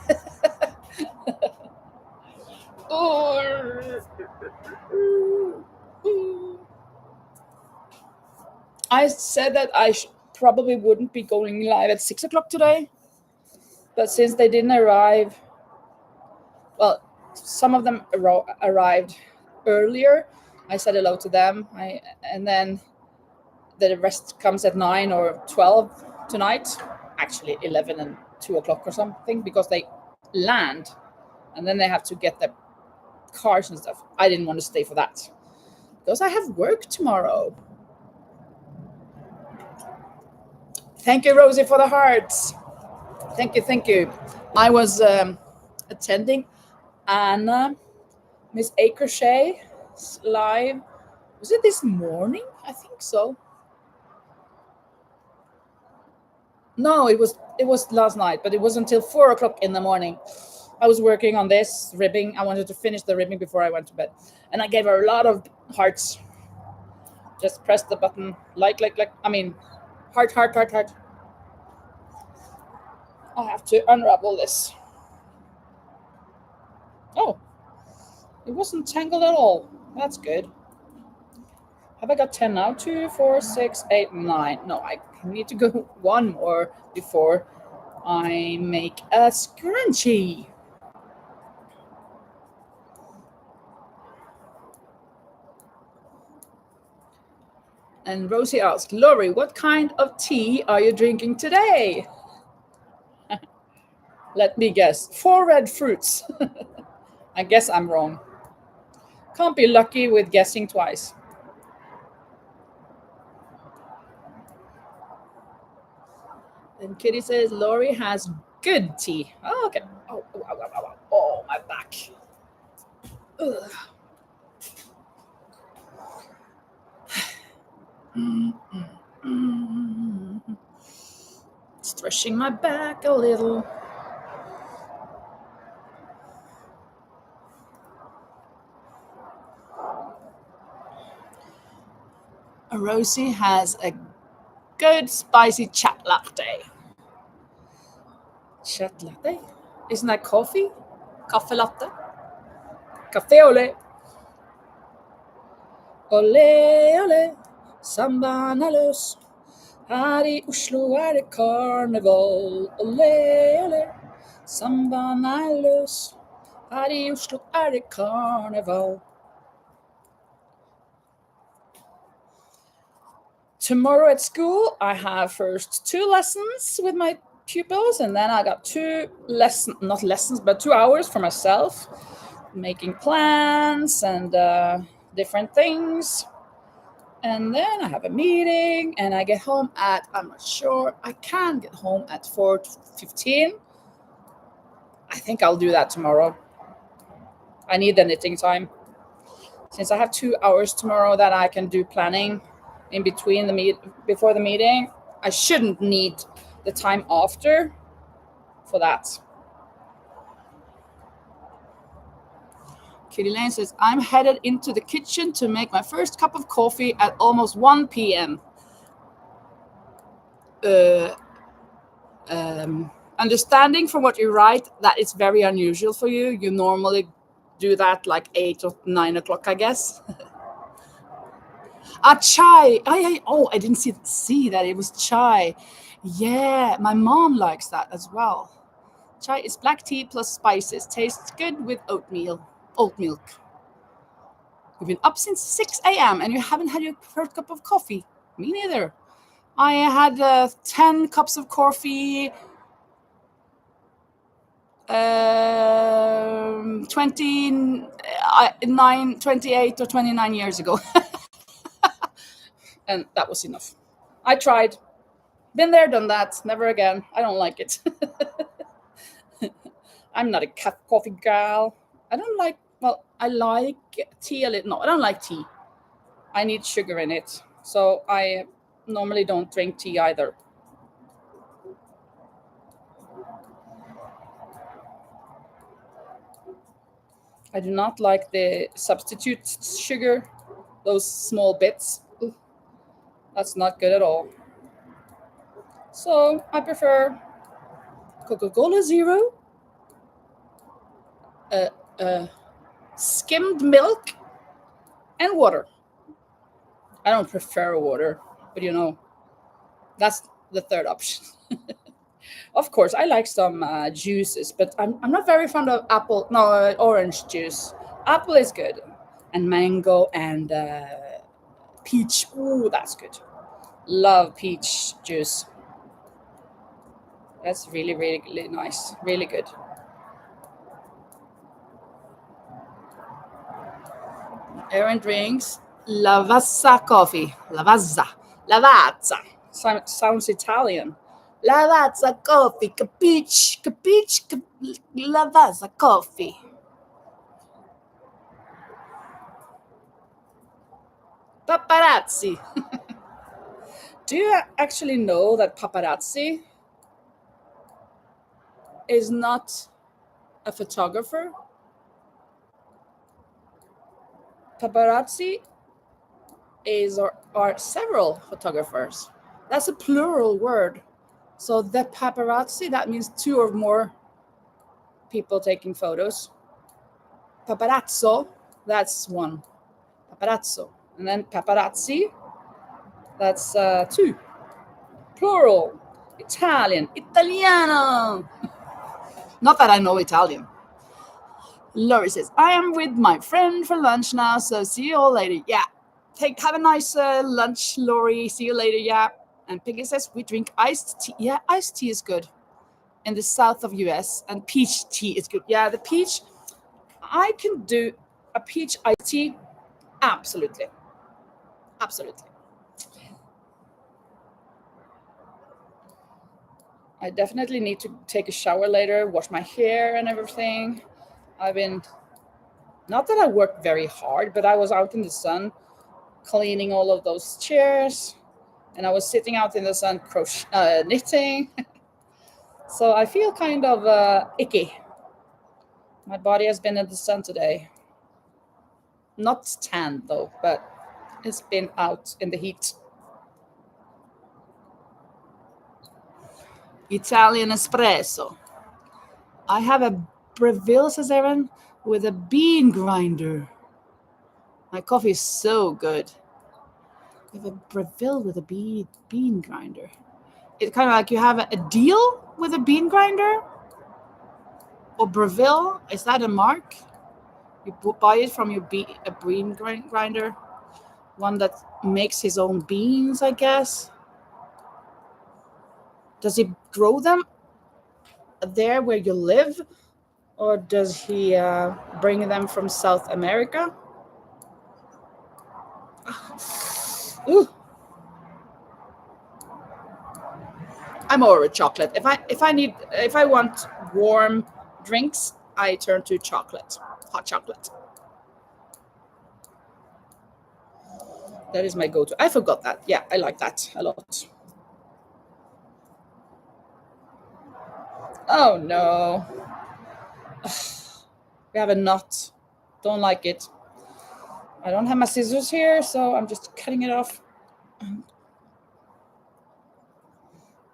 I said that I probably wouldn't be going live at 6 o'clock today, but since they didn't arrive, well, some of them arrived earlier. I said hello to them. And then the rest comes at 9 or 12 tonight. Actually, 11 and 2 o'clock or something, because they land and then they have to get their cars and stuff. I didn't want to stay for that because I have work tomorrow. Thank you, Rosie, for the hearts. Thank you. I was attending Anna, Miss A Crochet live. Was it this morning? I think so. No, it was last night, but it was until 4 o'clock in the morning. I was working on this ribbing. I wanted to finish the ribbing before I went to bed, and I gave her a lot of hearts. Just press the button, like. I mean, heart. I have to unravel this. Oh, it wasn't tangled at all. That's good. Have I got 10 now? 2, 4, 6, 8, 9. No, I need to go one more before I make a scrunchie. And Rosie asked, Lori, what kind of tea are you drinking today? Let me guess. 4 red fruits. I guess I'm wrong. Can't be lucky with guessing twice. And Kitty says, Lori has good tea. Oh, okay. Oh, my back. Ugh. Stretching my back a little. Rosie has a good spicy chat latte. Chat latte? Isn't that coffee? Cafe latte? Cafe ole. Ole, ole, sambana løs. Her i Oslo er det karneval. Ole, ole, sambana er løs. Her i Oslo er det karneval. Tomorrow at school, I have first 2 lessons with my pupils, and then I got 2 hours for myself, making plans and different things. And then I have a meeting, and I get home at, I'm not sure, I can get home at 4:15. I think I'll do that tomorrow. I need the knitting time. Since I have 2 hours tomorrow that I can do planning in between before the meeting, I shouldn't need the time after for that. Kitty Lane says, I'm headed into the kitchen to make my first cup of coffee at almost 1 p.m. Understanding from what you write that it's very unusual for you. You normally do that like 8 or 9 o'clock, I guess. Chai. I didn't see that it was chai. Yeah, my mom likes that as well. Chai is black tea plus spices. Tastes good with oat milk. You've been up since 6 a.m. and you haven't had your first cup of coffee. Me neither. I had 10 cups of coffee 28 or 29 years ago. And that was enough. I tried. Been there, done that. Never again. I don't like it. I'm not a coffee gal. I don't like, well, I like tea a little. No, I don't like tea. I need sugar in it. So I normally don't drink tea either. I do not like the substitute sugar, those small bits. Ooh, that's not good at all. So I prefer Coca-Cola Zero, uh, uh, skimmed milk, and water. I don't prefer water, but that's the third option. Of course, I like some juices, but I'm not very fond of apple, no, orange juice. Apple is good, and mango and peach. Ooh, that's good. Love peach juice. That's really, really, really nice. Really good. Aaron drinks Lavazza coffee. Lavazza. Lavazza. Sounds Italian. Lavazza coffee. Capiche. Capiche. Lavazza coffee. Paparazzi. Do you actually know that paparazzi is not a photographer? Paparazzi are several photographers. That's a plural word. So the paparazzi, that means two or more people taking photos. Paparazzo, that's one. Paparazzo. And then paparazzi, that's two. Plural. Italian. Italiano. Not that I know Italian. Laurie says, I am with my friend for lunch now, so see you all later. Yeah. Have a nice lunch, Laurie. See you later. Yeah. And Piggy says, we drink iced tea. Yeah, iced tea is good in the south of US, and peach tea is good. Yeah, the peach, I can do a peach iced tea. Absolutely. Absolutely. I definitely need to take a shower later, wash my hair and everything. I've been, not that I worked very hard, but I was out in the sun cleaning all of those chairs, and I was sitting out in the sun knitting. So I feel kind of icky. My body has been in the sun today. Not tan though, but it's been out in the heat. Italian espresso. I have a Breville, says Aaron, with a bean grinder. My coffee is so good. I have a Breville with a bean grinder. It's kind of like you have a deal with a bean grinder? Or Breville? Is that a mark? You buy it from a bean grinder? One that makes his own beans, I guess. Does he grow them there where you live? Or does he bring them from South America? Ooh. I'm over with chocolate. If I want warm drinks, I turn to chocolate, hot chocolate. That is my go-to. I forgot that. Yeah, I like that a lot. Oh no. We have a knot. Don't like it. I don't have my scissors here, so I'm just cutting it off. And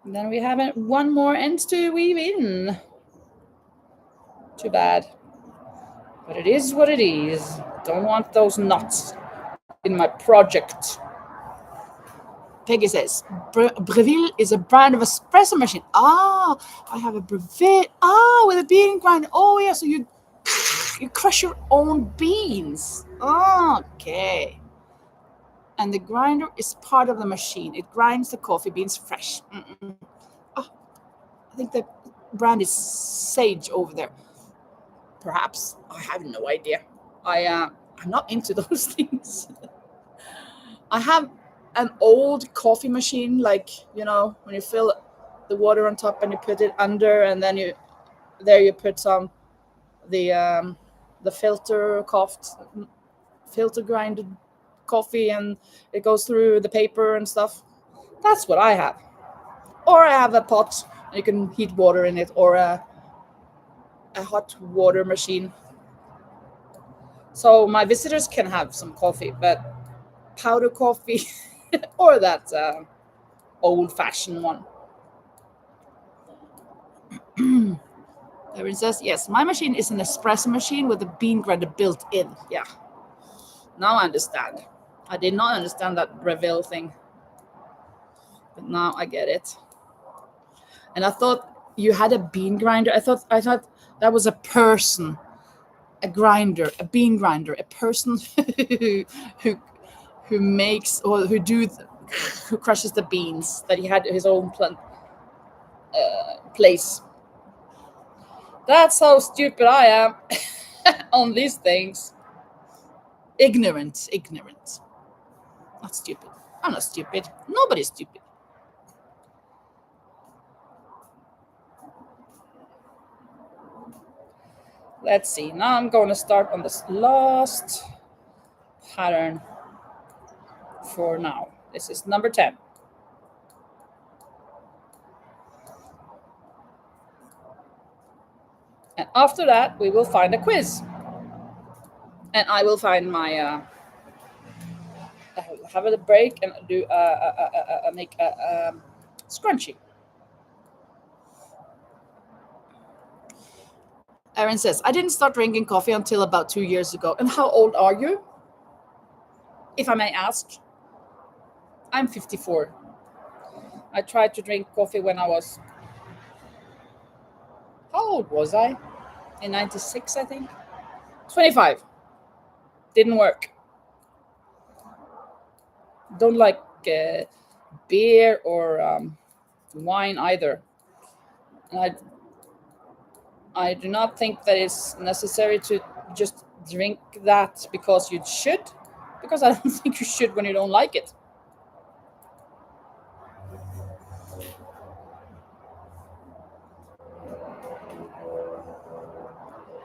then we have one more end to weave in. Too bad. But it is what it is. Don't want those knots in my project. Peggy says, Breville is a brand of espresso machine. Ah, I have a Breville. Ah, with a bean grinder. Oh, yeah, so you crush your own beans. Okay. And the grinder is part of the machine. It grinds the coffee beans fresh. Oh, I think the brand is Sage over there. Perhaps. I have no idea. I'm not into those things. I have an old coffee machine, like, when you fill the water on top and you put it under, and then you there you put some the filter grinded coffee, and it goes through the paper and stuff. That's what I have. Or I have a pot, and you can heat water in it, or a hot water machine. So my visitors can have some coffee, but powder coffee or that old fashioned one. Erin says, yes, my machine is an espresso machine with a bean grinder built in. Yeah. Now I understand. I did not understand that Breville thing, but now I get it. And I thought you had a bean grinder. I thought that was a person, a grinder, a bean grinder, a person who makes or who crushes the beans. That he had his own place. That's how stupid I am on these things. Ignorant. Not stupid. I'm not stupid. Nobody's stupid. Let's see. Now I'm going to start on this last pattern for now. This is number 10. And after that, we will find a quiz. And I will find my, have a break and do make a scrunchie. Erin says, I didn't start drinking coffee until about 2 years ago. And how old are you? If I may ask. I'm 54. I tried to drink coffee when I was, how old was I? In 96, I think. 25. Didn't work. Don't like beer or wine either. And I do not think that it's necessary to just drink that because you should, because I don't think you should when you don't like it.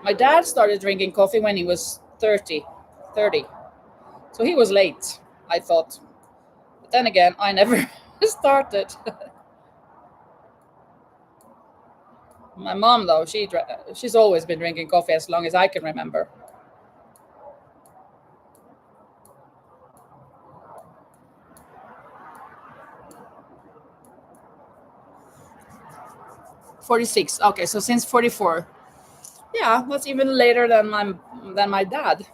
My dad started drinking coffee when he was 30. So he was late, I thought. But then again, I never started. My mom, though, she's always been drinking coffee as long as I can remember. '46. Okay, so since 44. Yeah, that's even later than my dad.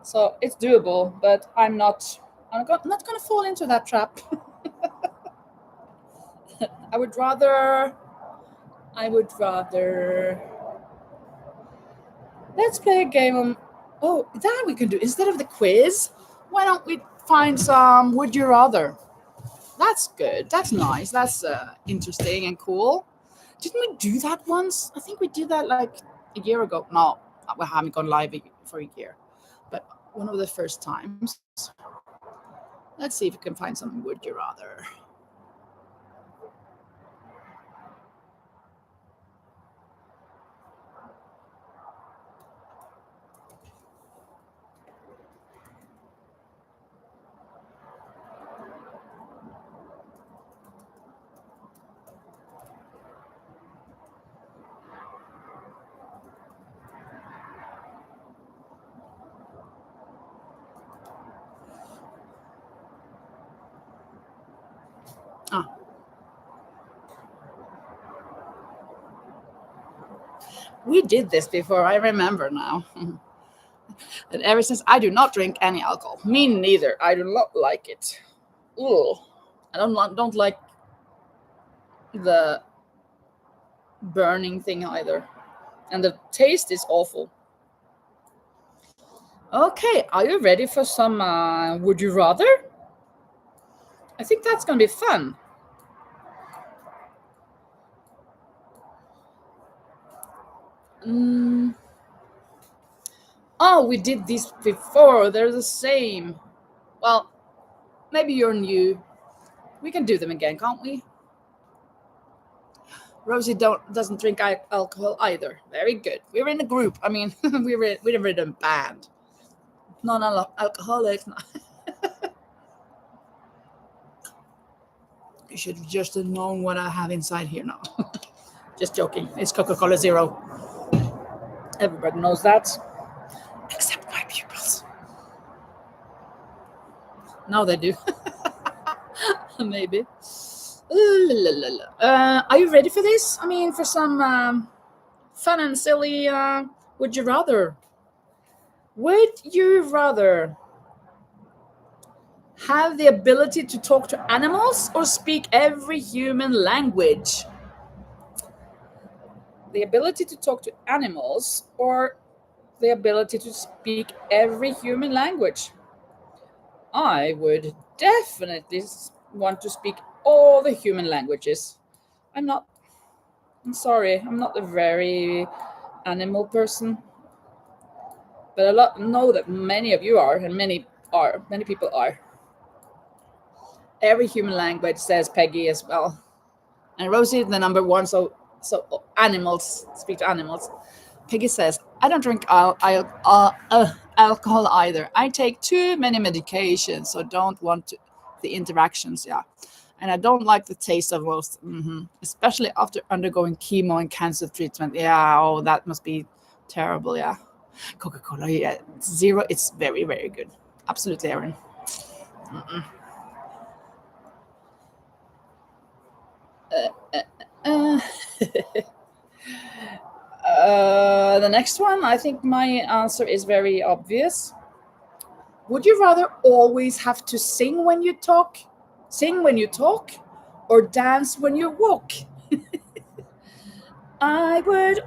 So it's doable, but I'm not going to fall into that trap. I would rather. Let's play a game on. Oh, that we can do instead of the quiz. Why don't we find some Would You Rather? That's good. That's nice. That's interesting and cool. Didn't we do that once? I think we did that like a year ago. No, we haven't gone live for a year, but one of the first times. Let's see if we can find some Would You Rather. We did this before, I remember now. And ever since, I do not drink any alcohol. Me neither. I do not like it. Ugh. I don't like the burning thing either. And the taste is awful. Okay, are you ready for some Would You Rather? I think that's going to be fun. Oh, we did this before. They're the same. Well, maybe you're new. We can do them again, can't we? Rosie doesn't drink alcohol either. Very good. We're in a group. I mean, we're in a band. Non-alcoholic. You should have just known what I have inside here now. Just joking. It's Coca-Cola Zero. Everybody knows that, except my pupils. Now they do. Maybe. Are you ready for this? I mean, for some fun and silly. Would you rather? Would you rather have the ability to talk to animals or speak every human language? The ability to talk to animals or the ability to speak every human language? I would definitely want to speak all the human languages. I'm sorry, I'm not a very animal person, but I know that many of you are, and many people are. Every human language, says Peggy as well. And Rosie, the number one, so animals, speak to animals. Peggy says, I don't drink alcohol either. I take too many medications, so don't want the interactions, yeah. And I don't like the taste of most, especially after undergoing chemo and cancer treatment. Yeah, oh, that must be terrible, yeah. Coca-Cola, yeah, Zero, it's very, very good. Absolutely, Erin. Uh, the next one, I think my answer is very obvious. Would you rather always have to sing when you talk, or dance when you walk? I would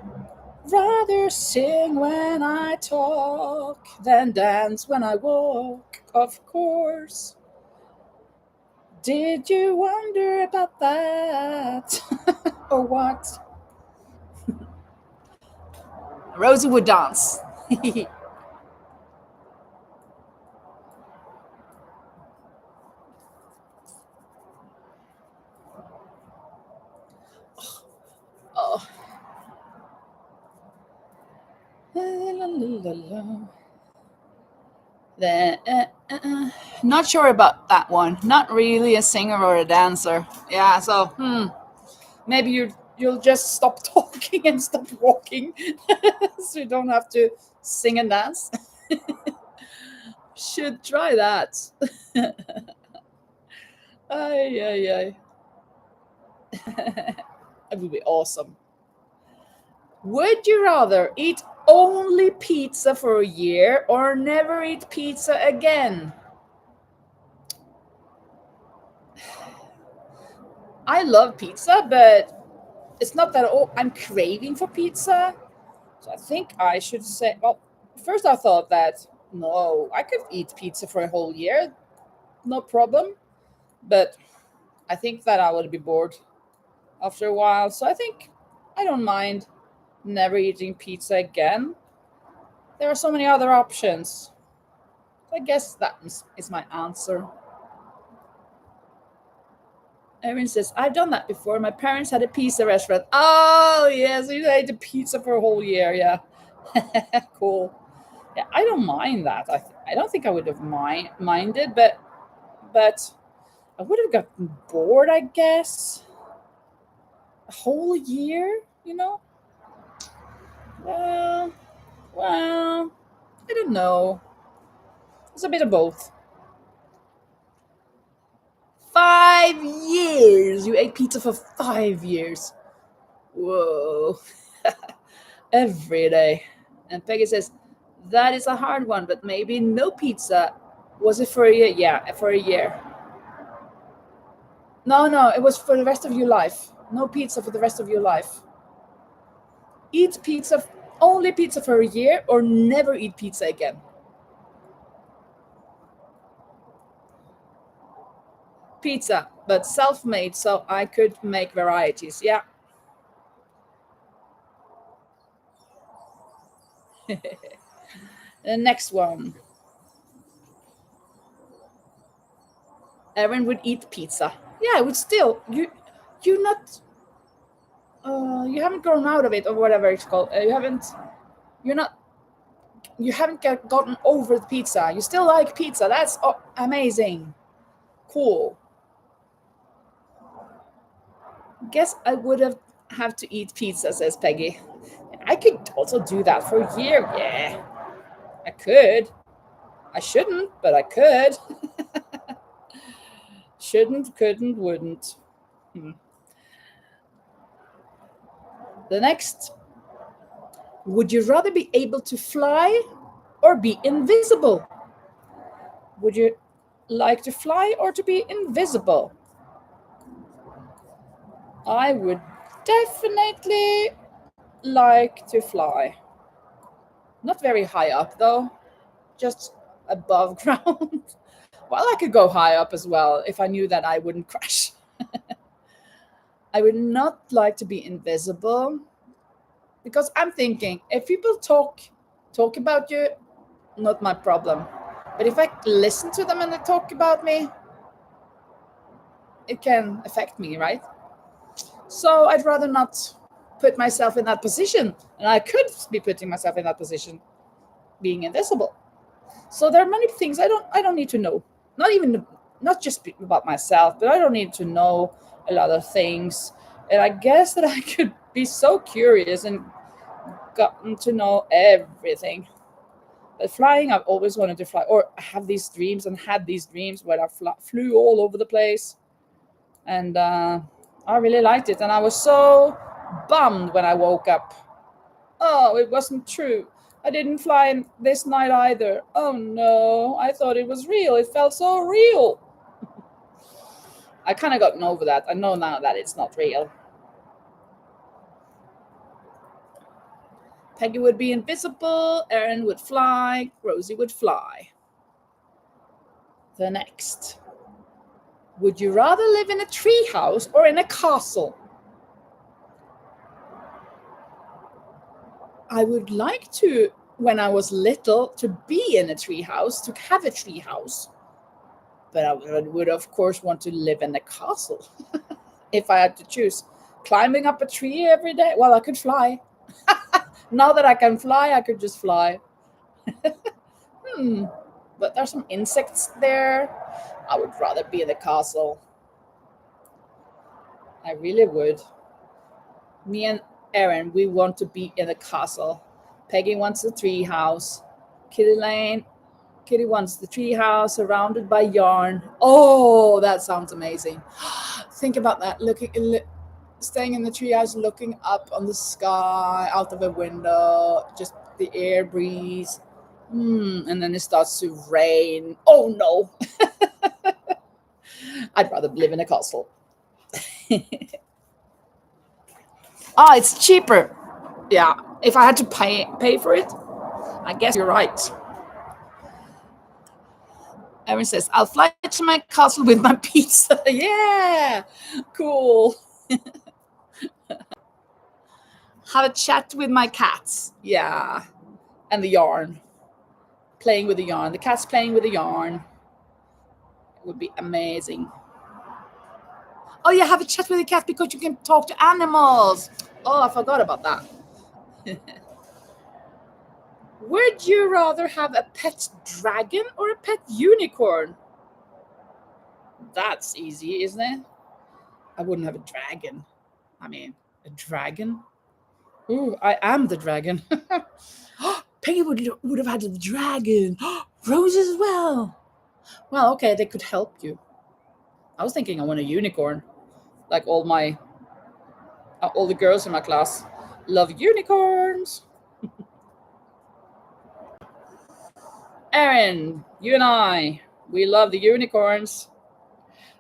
rather sing when I talk than dance when I walk, of course. Did you wonder about that? Or what? Rosie would dance. Oh. Not sure about that one. Not really a singer or a dancer. Yeah, so maybe you'll just stop talking and stop walking, so you don't have to sing and dance. Should try that. Ay, ay, ay. That would be awesome. Would you rather eat only pizza for a year or never eat pizza again? I love pizza, but it's not that I'm craving for pizza. So I think I should say, well, first I thought that no, I could eat pizza for a whole year, no problem. But I think that I would be bored after a while. So I think I don't mind never eating pizza again. There are so many other options. I guess that is my answer. Erin says, I've done that before. My parents had a pizza restaurant. Oh, yes, you ate a pizza for a whole year. Yeah. Cool. Yeah, I don't mind that. I don't think I would have minded, but I would have gotten bored, I guess. A whole year, you know? Well, I don't know. It's a bit of both. 5 years. You ate pizza for 5 years. Whoa. Every day. And Peggy says, that is a hard one, but maybe no pizza. Was it for a year? Yeah, for a year. No, it was for the rest of your life. No pizza for the rest of your life. Eat pizza, only pizza for a year, or never eat pizza again. Pizza, but self-made, so I could make varieties. Yeah. The next one. Erin would eat pizza. Yeah, I would still. You not. You haven't grown out of it, or whatever it's called. You're not, you haven't gotten over the pizza. You still like pizza. That's amazing. Cool. Guess I would have to eat pizza, says Peggy. I could also do that for a year. Yeah, I could. I shouldn't, but I could. Shouldn't, couldn't, wouldn't. The next. Would you rather be able to fly or be invisible? Would you like to fly or to be invisible? I would definitely like to fly. Not very high up though, just above ground. Well, I could go high up as well if I knew that I wouldn't crash. I would not like to be invisible because I'm thinking if people talk about you, not my problem. But if I listen to them and they talk about me, it can affect me, right? So I'd rather not put myself in that position. And I could be putting myself in that position, being invisible. So there are many things I don't need to know. Not just about myself, but I don't need to know a lot of things. And I guess that I could be so curious and gotten to know everything. But flying, I've always wanted to fly, or I have these dreams and had these dreams where I flew all over the place, and I really liked it. And I was so bummed when I woke up. Oh, it wasn't true. I didn't fly this night either. Oh no, I thought it was real. It felt so real. I kind of gotten over that. I know now that it's not real. Peggy would be invisible, Erin would fly, Rosie would fly. The next. Would you rather live in a tree house or in a castle? I would like to, when I was little, to be in a tree house, to have a tree house. But I would of course want to live in a castle if I had to choose. Climbing up a tree every day? Well, I could fly. Now that I can fly, I could just fly. But there's some insects there. I would rather be in the castle. I really would. Me and Erin, we want to be in the castle. Peggy wants the tree house. Kitty wants the tree house surrounded by yarn. Oh, that sounds amazing. Think about that. Staying in the treehouse, looking up on the sky, out of a window, just the air breeze. And then it starts to rain. Oh no. I'd rather live in a castle. It's cheaper. Yeah, if I had to pay for it, I guess you're right. Erin says, I'll fly to my castle with my pizza. Yeah, cool. Have a chat with my cats. Yeah, and the yarn. Playing with the yarn. The cat's playing with the yarn. It would be amazing. Oh, yeah, have a chat with the cat because you can talk to animals. Oh, I forgot about that. Would you rather have a pet dragon or a pet unicorn? That's easy, isn't it? I wouldn't have a dragon. I mean, a dragon? Ooh, I am the dragon. Peggy would have had a dragon. Rose as well. Well, okay, they could help you. I was thinking I want a unicorn. Like all the girls in my class love unicorns. Erin, you and I, we love the unicorns.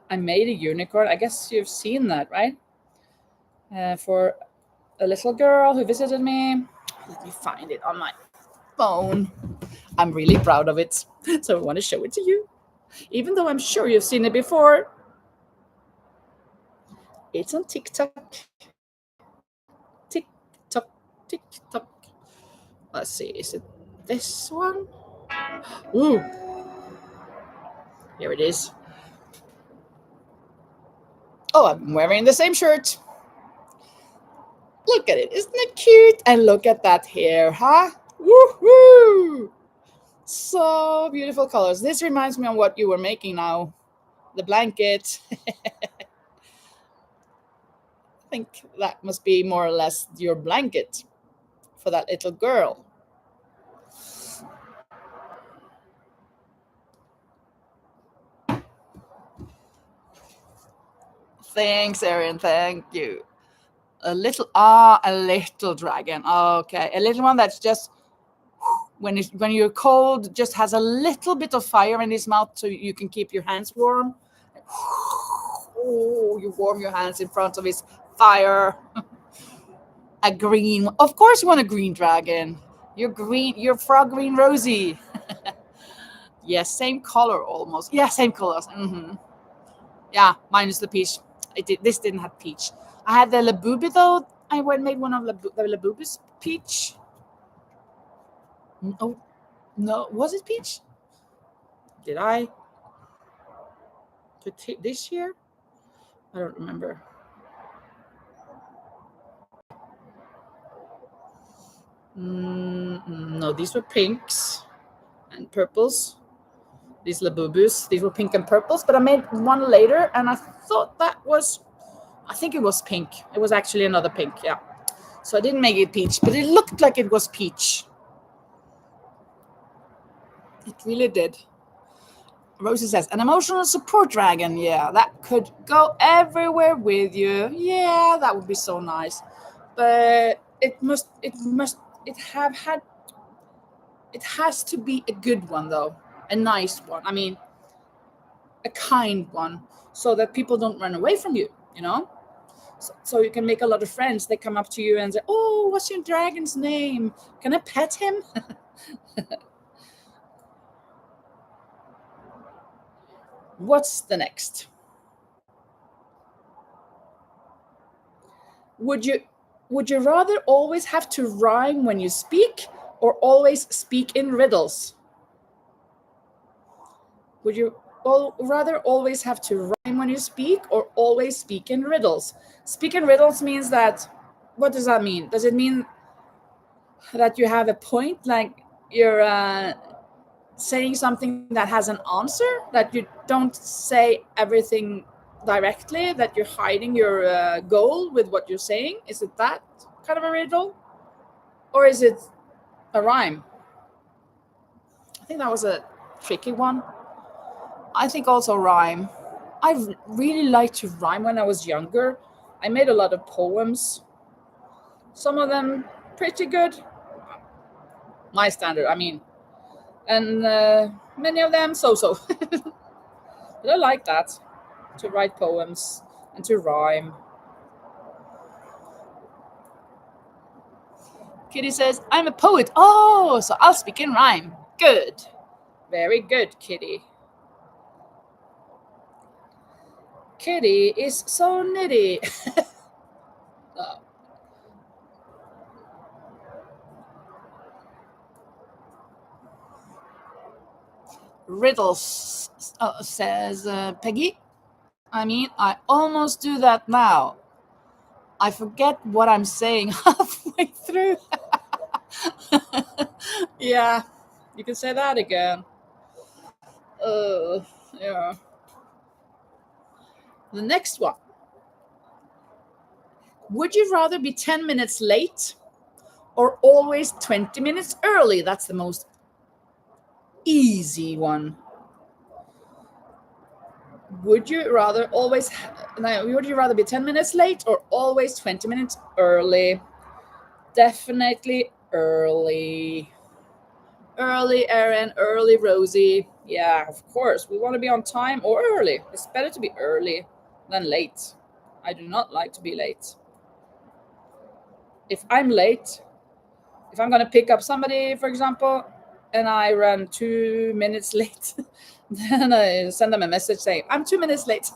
I made a unicorn. I guess you've seen that, right? For a little girl who visited me. Let me find it on my phone. I'm really proud of it. So I want to show it to you. Even though I'm sure you've seen it before. It's on TikTok. TikTok, TikTok. Let's see, is it this one? Ooh. Here it is. Oh, I'm wearing the same shirt. Look at it. Isn't it cute? And look at that hair, huh? Woohoo! So beautiful colors. This reminds me of what you were making now. The blanket. I think that must be more or less your blanket for that little girl. Thanks, Erin. Thank you. A little dragon. Okay, a little one that's just when you're cold, just has a little bit of fire in his mouth, so you can keep your hands warm. Oh, you warm your hands in front of his fire. A green, of course, you want a green dragon. You're green. You're frog green, Rosie. Yes, same color almost. Yeah, same colors. Yeah, minus the peach. This didn't have peach. I had the Labubu though. I made one of the Labubu's peach. Oh no, was it peach? Did I put this year? I don't remember. No, these were pinks and purples. These Labubus, these were pink and purples. But I made one later, and I thought I think it was pink. It was actually another pink, yeah. So I didn't make it peach, but it looked like it was peach. It really did. Rosie says, an emotional support dragon. Yeah, that could go everywhere with you. Yeah, that would be so nice. But it has to be a good one though. A nice one. I mean, a kind one, so that people don't run away from you, So you can make a lot of friends. They come up to you and say, oh, what's your dragon's name? Can I pet him? What's the next? Would you rather always have to rhyme when you speak or always speak in riddles? Would you rather always have to rhyme when you speak or always speak in riddles? Speak in riddles means that, what does that mean? Does it mean that you have a point, like you're saying something that has an answer, that you don't say everything directly, that you're hiding your goal with what you're saying? Is it that kind of a riddle? Or is it a rhyme? I think that was a tricky one. I think also rhyme. I really liked to rhyme when I was younger. I made a lot of poems. Some of them pretty good. My standard, I mean. And many of them so-so. But I like that, to write poems and to rhyme. Kitty says, I'm a poet. Oh, so I'll speak in rhyme. Good. Very good, Kitty. Kitty is so nitty. Oh. Riddles, says Peggy. I mean, I almost do that now. I forget what I'm saying halfway through. Yeah, you can say that again. Yeah. The next one. Would you rather be 10 minutes late or always 20 minutes early? That's the most easy one. Would you rather be 10 minutes late or always 20 minutes early? Definitely early. Early, Erin. Early, Rosie. Yeah, of course. We want to be on time or early. It's better to be early than late. I do not like to be late. If I'm late, if I'm going to pick up somebody, for example, and I run 2 minutes late, then I send them a message saying, I'm 2 minutes late.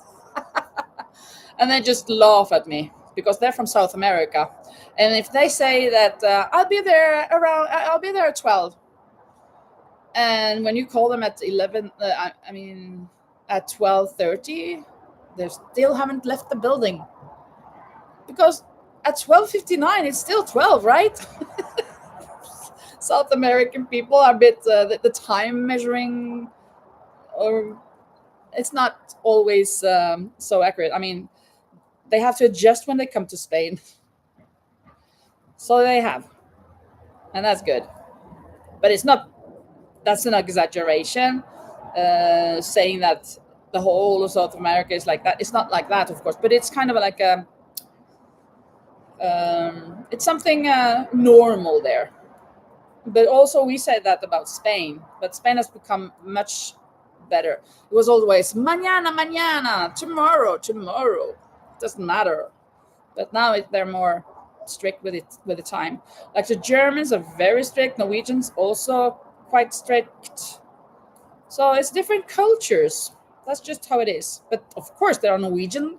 And they just laugh at me because they're from South America. And if they say that I'll be there at 12. And when you call them at 11, at 12:30, they still haven't left the building. Because at 12:59, it's still 12, right? South American people are a bit the time measuring, or it's not always so accurate. I mean, they have to adjust when they come to Spain, so they have, and that's good. But it's not. That's an exaggeration, saying that the whole of South America is like that. It's not like that, of course, but it's kind of like a. It's something normal there. But also we said that about Spain, but Spain has become much better. It was always mañana, mañana, tomorrow, tomorrow. Doesn't matter. But now they're more strict with it, with the time. Like the Germans are very strict. Norwegians also quite strict. So it's different cultures. That's just how it is. But of course, there are Norwegians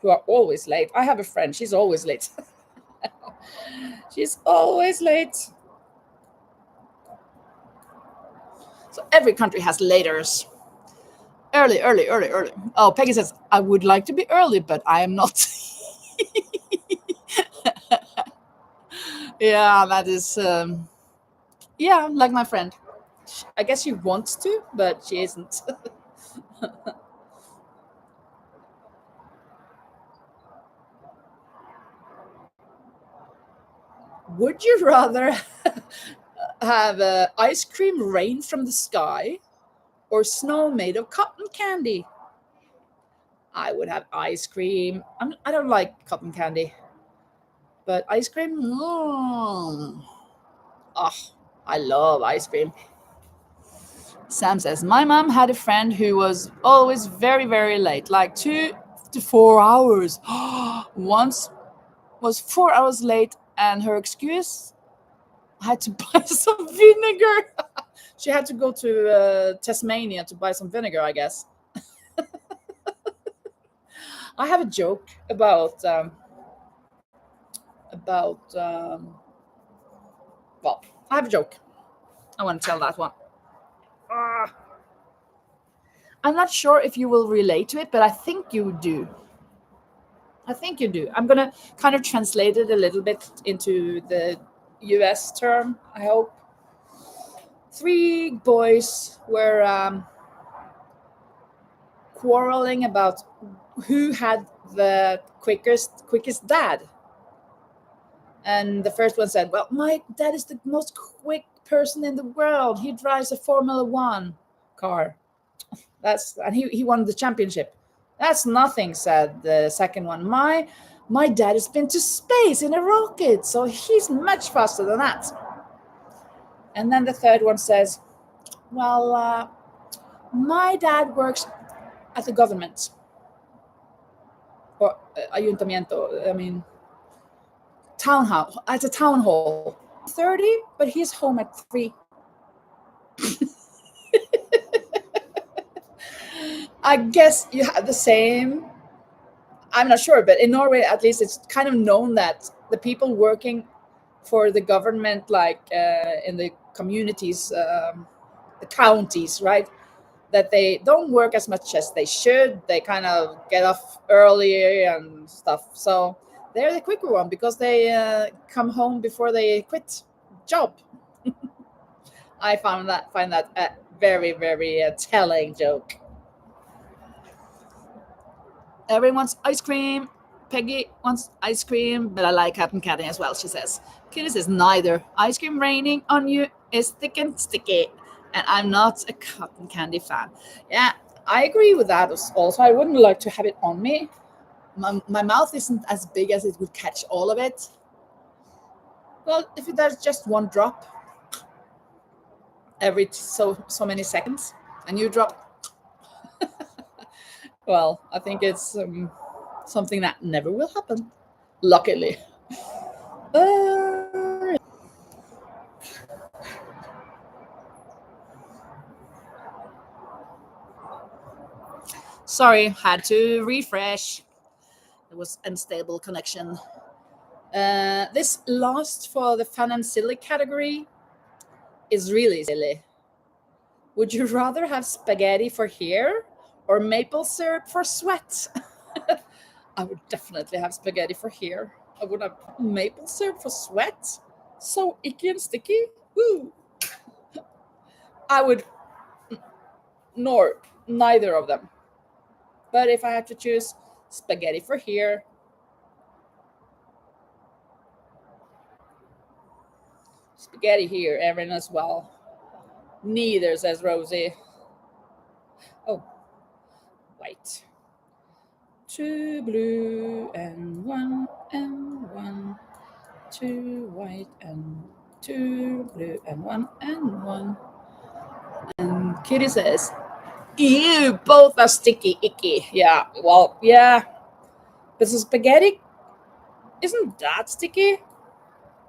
who are always late. I have a friend. She's always late. She's always late. So every country has laters. Early, early, early, early. Oh, Peggy says, I would like to be early, but I am not. Yeah, that is, yeah, like my friend. I guess she wants to, but she isn't. Would you rather have ice cream rain from the sky or snow made of cotton candy? I would have ice cream. I don't like cotton candy, but ice cream, oh, I love ice cream. Sam says, my mom had a friend who was always very, very late, like 2 to 4 hours. Once was 4 hours late, and her excuse, I had to buy some vinegar. She had to go to Tasmania to buy some vinegar, I guess. I have a joke about well, I have a joke. I want to tell that one. Ah, I'm not sure if you will relate to it, but I think you do. I think you do. I'm gonna kind of translate it a little bit into the US term, I hope. Three boys were quarreling about who had the quickest dad. And the first one said, well, my dad is the most quick person in the world. He drives a Formula One car. And he won the championship. That's nothing, said the second one. My dad has been to space in a rocket, so he's much faster than that. And then the third one says, well, my dad works at the government, or ayuntamiento, I mean, town hall, at a town hall. 30, but he's home at 3. I guess you have the same. I'm not sure, but in Norway, at least, it's kind of known that the people working for the government, like in the communities, the counties, right, that they don't work as much as they should. They kind of get off early and stuff. So they're the quicker one because they come home before they quit job. I find that a very, very telling joke. Everyone wants ice cream. Peggy wants ice cream, but I like cotton candy as well, she says. Kitty says neither. Ice cream raining on you is thick and sticky, and I'm not a cotton candy fan. Yeah, I agree with that also. I wouldn't like to have it on me. My mouth isn't as big as it would catch all of it. Well, if there's just one drop every so many seconds, and you drop, well, I think it's something that never will happen, luckily. Sorry, had to refresh. It was unstable connection. This last for the fun and silly category is really silly. Would you rather have spaghetti for hair or maple syrup for sweat? I would definitely have spaghetti for hair. I would have maple syrup for sweat. So icky and sticky. Woo! I would nor neither of them. But if I had to choose, spaghetti for here, spaghetti here, Erin as well. Neither, says Rosie. Oh, white. Two blue and one. Two white and two blue and one. And Kitty says, ew, both are sticky, icky. Yeah, well, yeah. But the spaghetti isn't that sticky.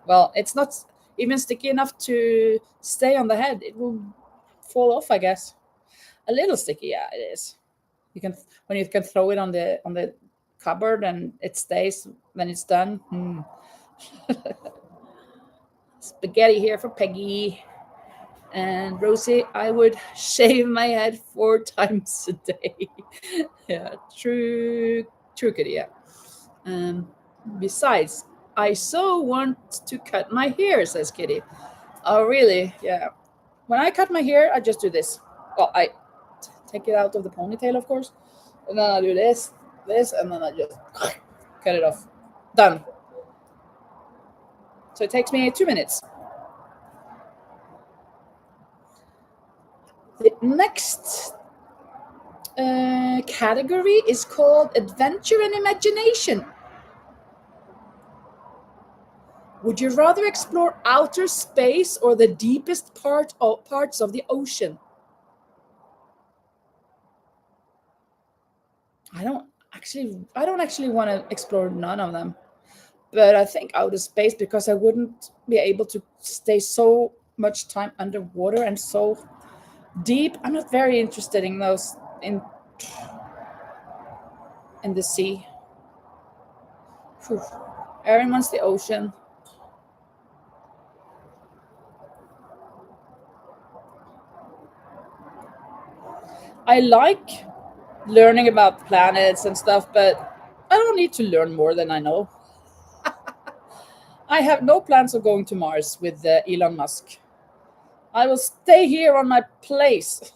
Well, it's not even sticky enough to stay on the head. It will fall off, I guess. A little sticky, yeah, it is. You can when you can throw it on the cupboard and it stays when it's done. Spaghetti here for Peggy. And Rosie, I would shave my head 4 times a day. Yeah, true, Kitty. Yeah. Besides, I so want to cut my hair, says Kitty. Oh, really? Yeah. When I cut my hair, I just do this. Well, I take it out of the ponytail, of course, and then I do this, and then I just cut it off. Done. So it takes me 2 minutes. The next category is called Adventure and Imagination. Would you rather explore outer space or the deepest parts of the ocean? I don't actually want to explore none of them. But I think outer space, because I wouldn't be able to stay so much time underwater and so deep. I'm not very interested in those in the sea. Whew. Erin wants the ocean. I like learning about planets and stuff, but I don't need to learn more than I know. I have no plans of going to Mars with Elon Musk. I will stay here on my place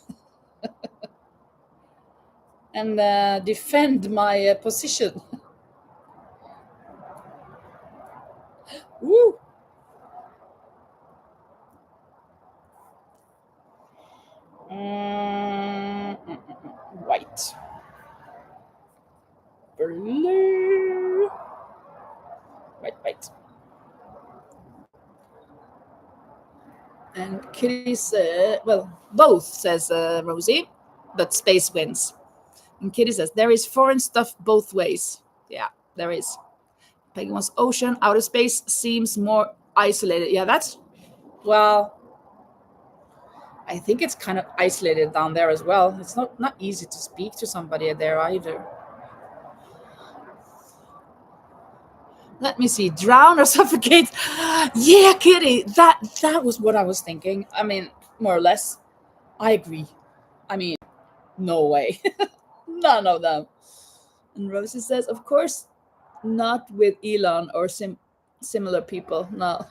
and defend my position. Woo! White. Blue. White. And Kitty says, well, both, says Rosie, but space wins. And Kitty says, there is foreign stuff both ways. Yeah, there is. Peggy wants ocean. Outer space seems more isolated. Yeah, well, I think it's kind of isolated down there as well. It's not easy to speak to somebody there either. Let me see. Drown or suffocate? Yeah, Kitty. That was what I was thinking. I mean, more or less. I agree. I mean, no way. None of them. And Rosie says, of course, not with Elon or similar people. No.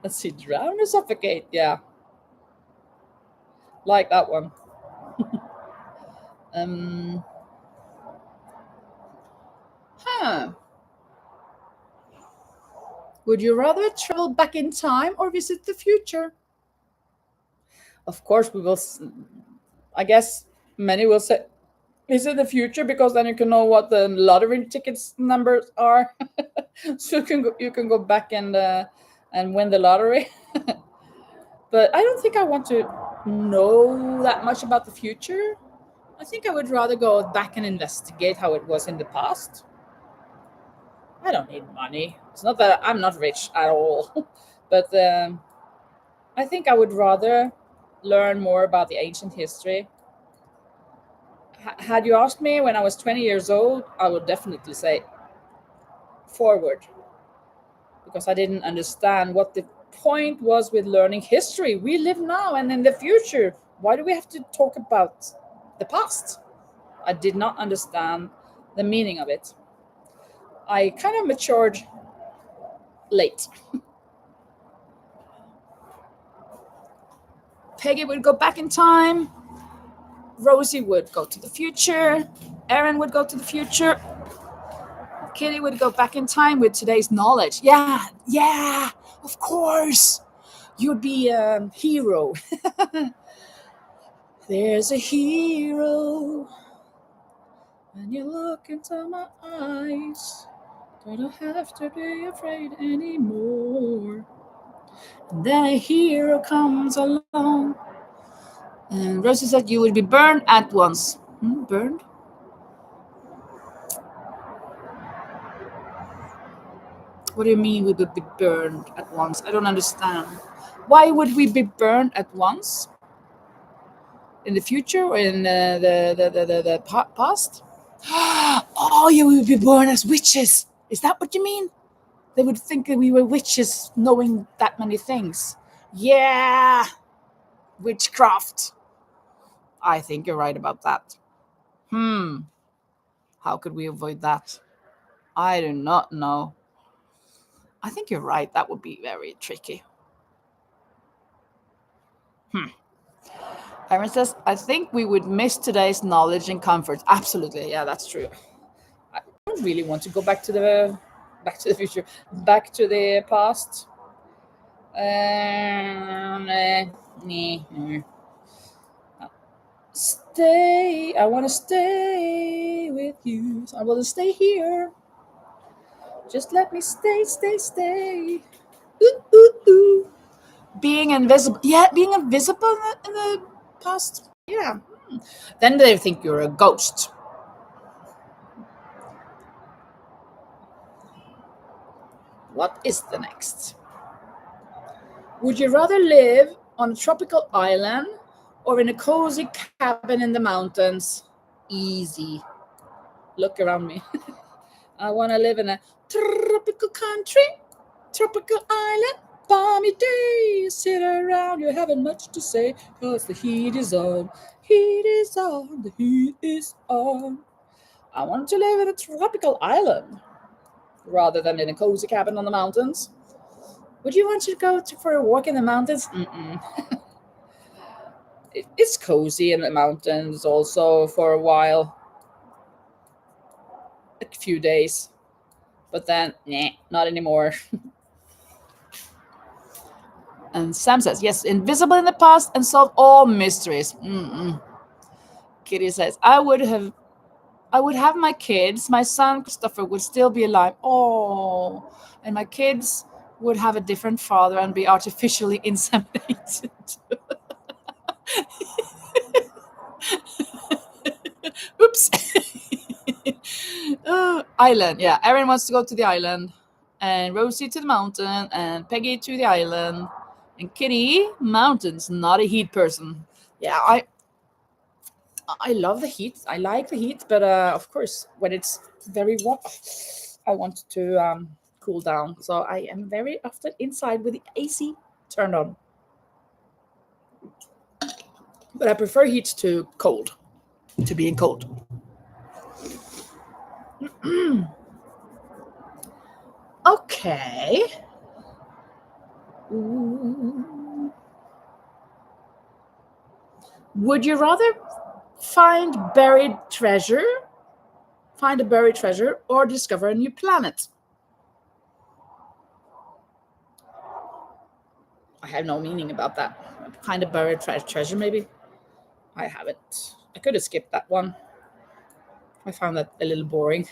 Let's see. Drown or suffocate? Yeah. Like that one. Would you rather travel back in time or visit the future? Of course, we will. I guess many will say visit the future, because then you can know what the lottery tickets numbers are, so you can go back and win the lottery. But I don't think I want to know that much about the future. I think I would rather go back and investigate how it was in the past. I don't need money. It's not that I'm not rich at all, but I think I would rather learn more about the ancient history. Had you asked me when I was 20 years old, I would definitely say forward, because I didn't understand what the point was with learning history. We live now and in the future. Why do we have to talk about the past? I did not understand the meaning of it. I kind of matured late. Peggy would go back in time. Rosie would go to the future. Erin would go to the future. Kitty would go back in time with today's knowledge. Yeah, of course. You'd be a hero. There's a hero when you look into my eyes. Don't have to be afraid anymore. And then a hero comes along. And Rosie said you would be burned at once. Burned? What do you mean we would be burned at once? I don't understand. Why would we be burned at once? In the future or in the past? Oh, you would be born as witches. Is that what you mean? They would think that we were witches knowing that many things. Yeah, witchcraft. I think you're right about that. How could we avoid that? I do not know. I think you're right. That would be very tricky. Aaron says, I think we would miss today's knowledge and comfort. Absolutely. Yeah, that's true. I don't really want to go back to the future, back to the past. Stay. I want to stay with you. I want to stay here. Just let me stay. Ooh, ooh, ooh. Being invisible. Yeah, being invisible in the past. Yeah. Then they think you're a ghost. What is the next? Would you rather live on a tropical island or in a cozy cabin in the mountains? Easy. Look around me. I want to live in a tropical country, tropical island, balmy day. Sit around, you haven't much to say, cause the heat is on. Heat is on, the heat is on. I want to live in a tropical island rather than in a cozy cabin on the mountains. Would you want to go for a walk in the mountains? It's cozy in the mountains also for a while. A few days. But then, not anymore. And Sam says, yes, invisible in the past and solve all mysteries. Kitty says, I would have my kids. My son Christopher would still be alive. Oh, and my kids would have a different father and be artificially inseminated. Oops. Island. Yeah, Erin wants to go to the island, and Rosie to the mountain, and Peggy to the island, and Kitty mountains. Not a heat person. Yeah, I love the heat. I like the heat, but of course, when it's very warm, I want to cool down. So I am very often inside with the AC turned on. But I prefer heat to cold, to being cold. Okay. Would you rather find a buried treasure, or discover a new planet? I have no meaning about that. Find a buried treasure, maybe. I haven't. I could have skipped that one. I found that a little boring.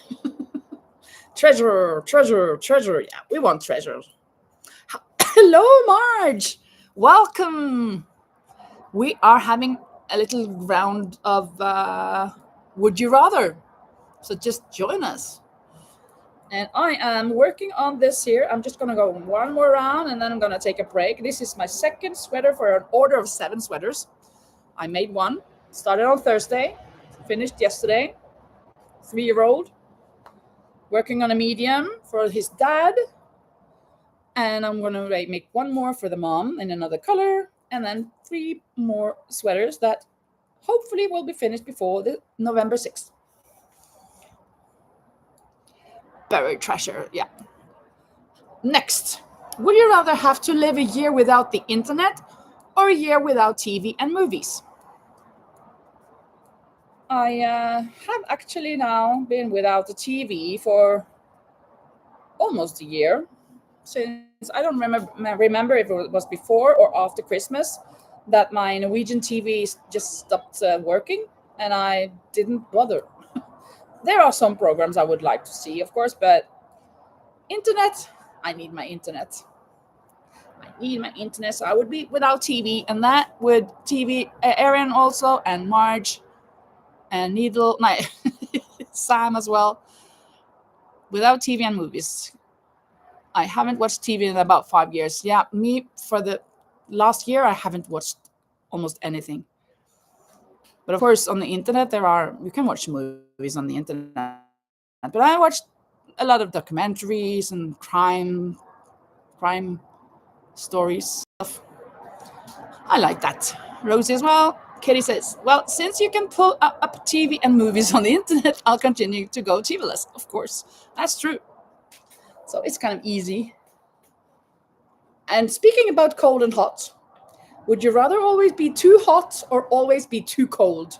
Treasure. Yeah, we want treasures. Hello, Marge. Welcome. We are having a little round of Would You Rather. So just join us. And I am working on this here. I'm just going to go one more round and then I'm going to take a break. This is my second sweater for an order of 7 sweaters. I made one. Started on Thursday. Finished yesterday. 3-year-old. Working on a medium for his dad. And I'm going to make one more for the mom in another color. And then 3 more sweaters that hopefully will be finished before the November 6th. buried treasure. Yeah. Next, would you rather have to live a year without the internet or a year without TV and movies? I have actually now been without the TV for almost a year, since I don't remember if it was before or after Christmas that my Norwegian TV just stopped working, and I didn't bother. There are some programs I would like to see, of course, but internet, I need my internet. I need my internet, so I would be without TV, and that would TV Erin also, and Marge, and Needle, my Sam as well. Without TV and movies. I haven't watched TV in about 5 years. Yeah, me for the last year, I haven't watched almost anything. But of course, on the internet, you can watch movies on the internet. But I watched a lot of documentaries and crime stories stuff. I like that. Rosie as well. Katie says, well, since you can pull up TV and movies on the internet, I'll continue to go TV-less. Of course, that's true. So it's kind of easy. And speaking about cold and hot, would you rather always be too hot or always be too cold?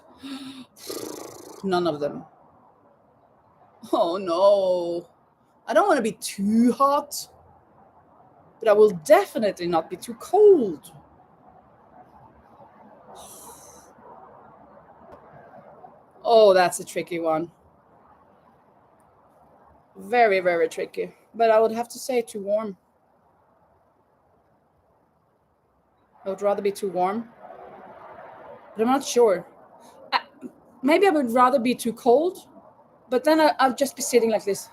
None of them. Oh no. I don't want to be too hot, but I will definitely not be too cold. Oh, that's a tricky one. Very, very tricky. But I would have to say too warm. I would rather be too warm. But I'm not sure. Maybe I would rather be too cold, but then I'll just be sitting like this.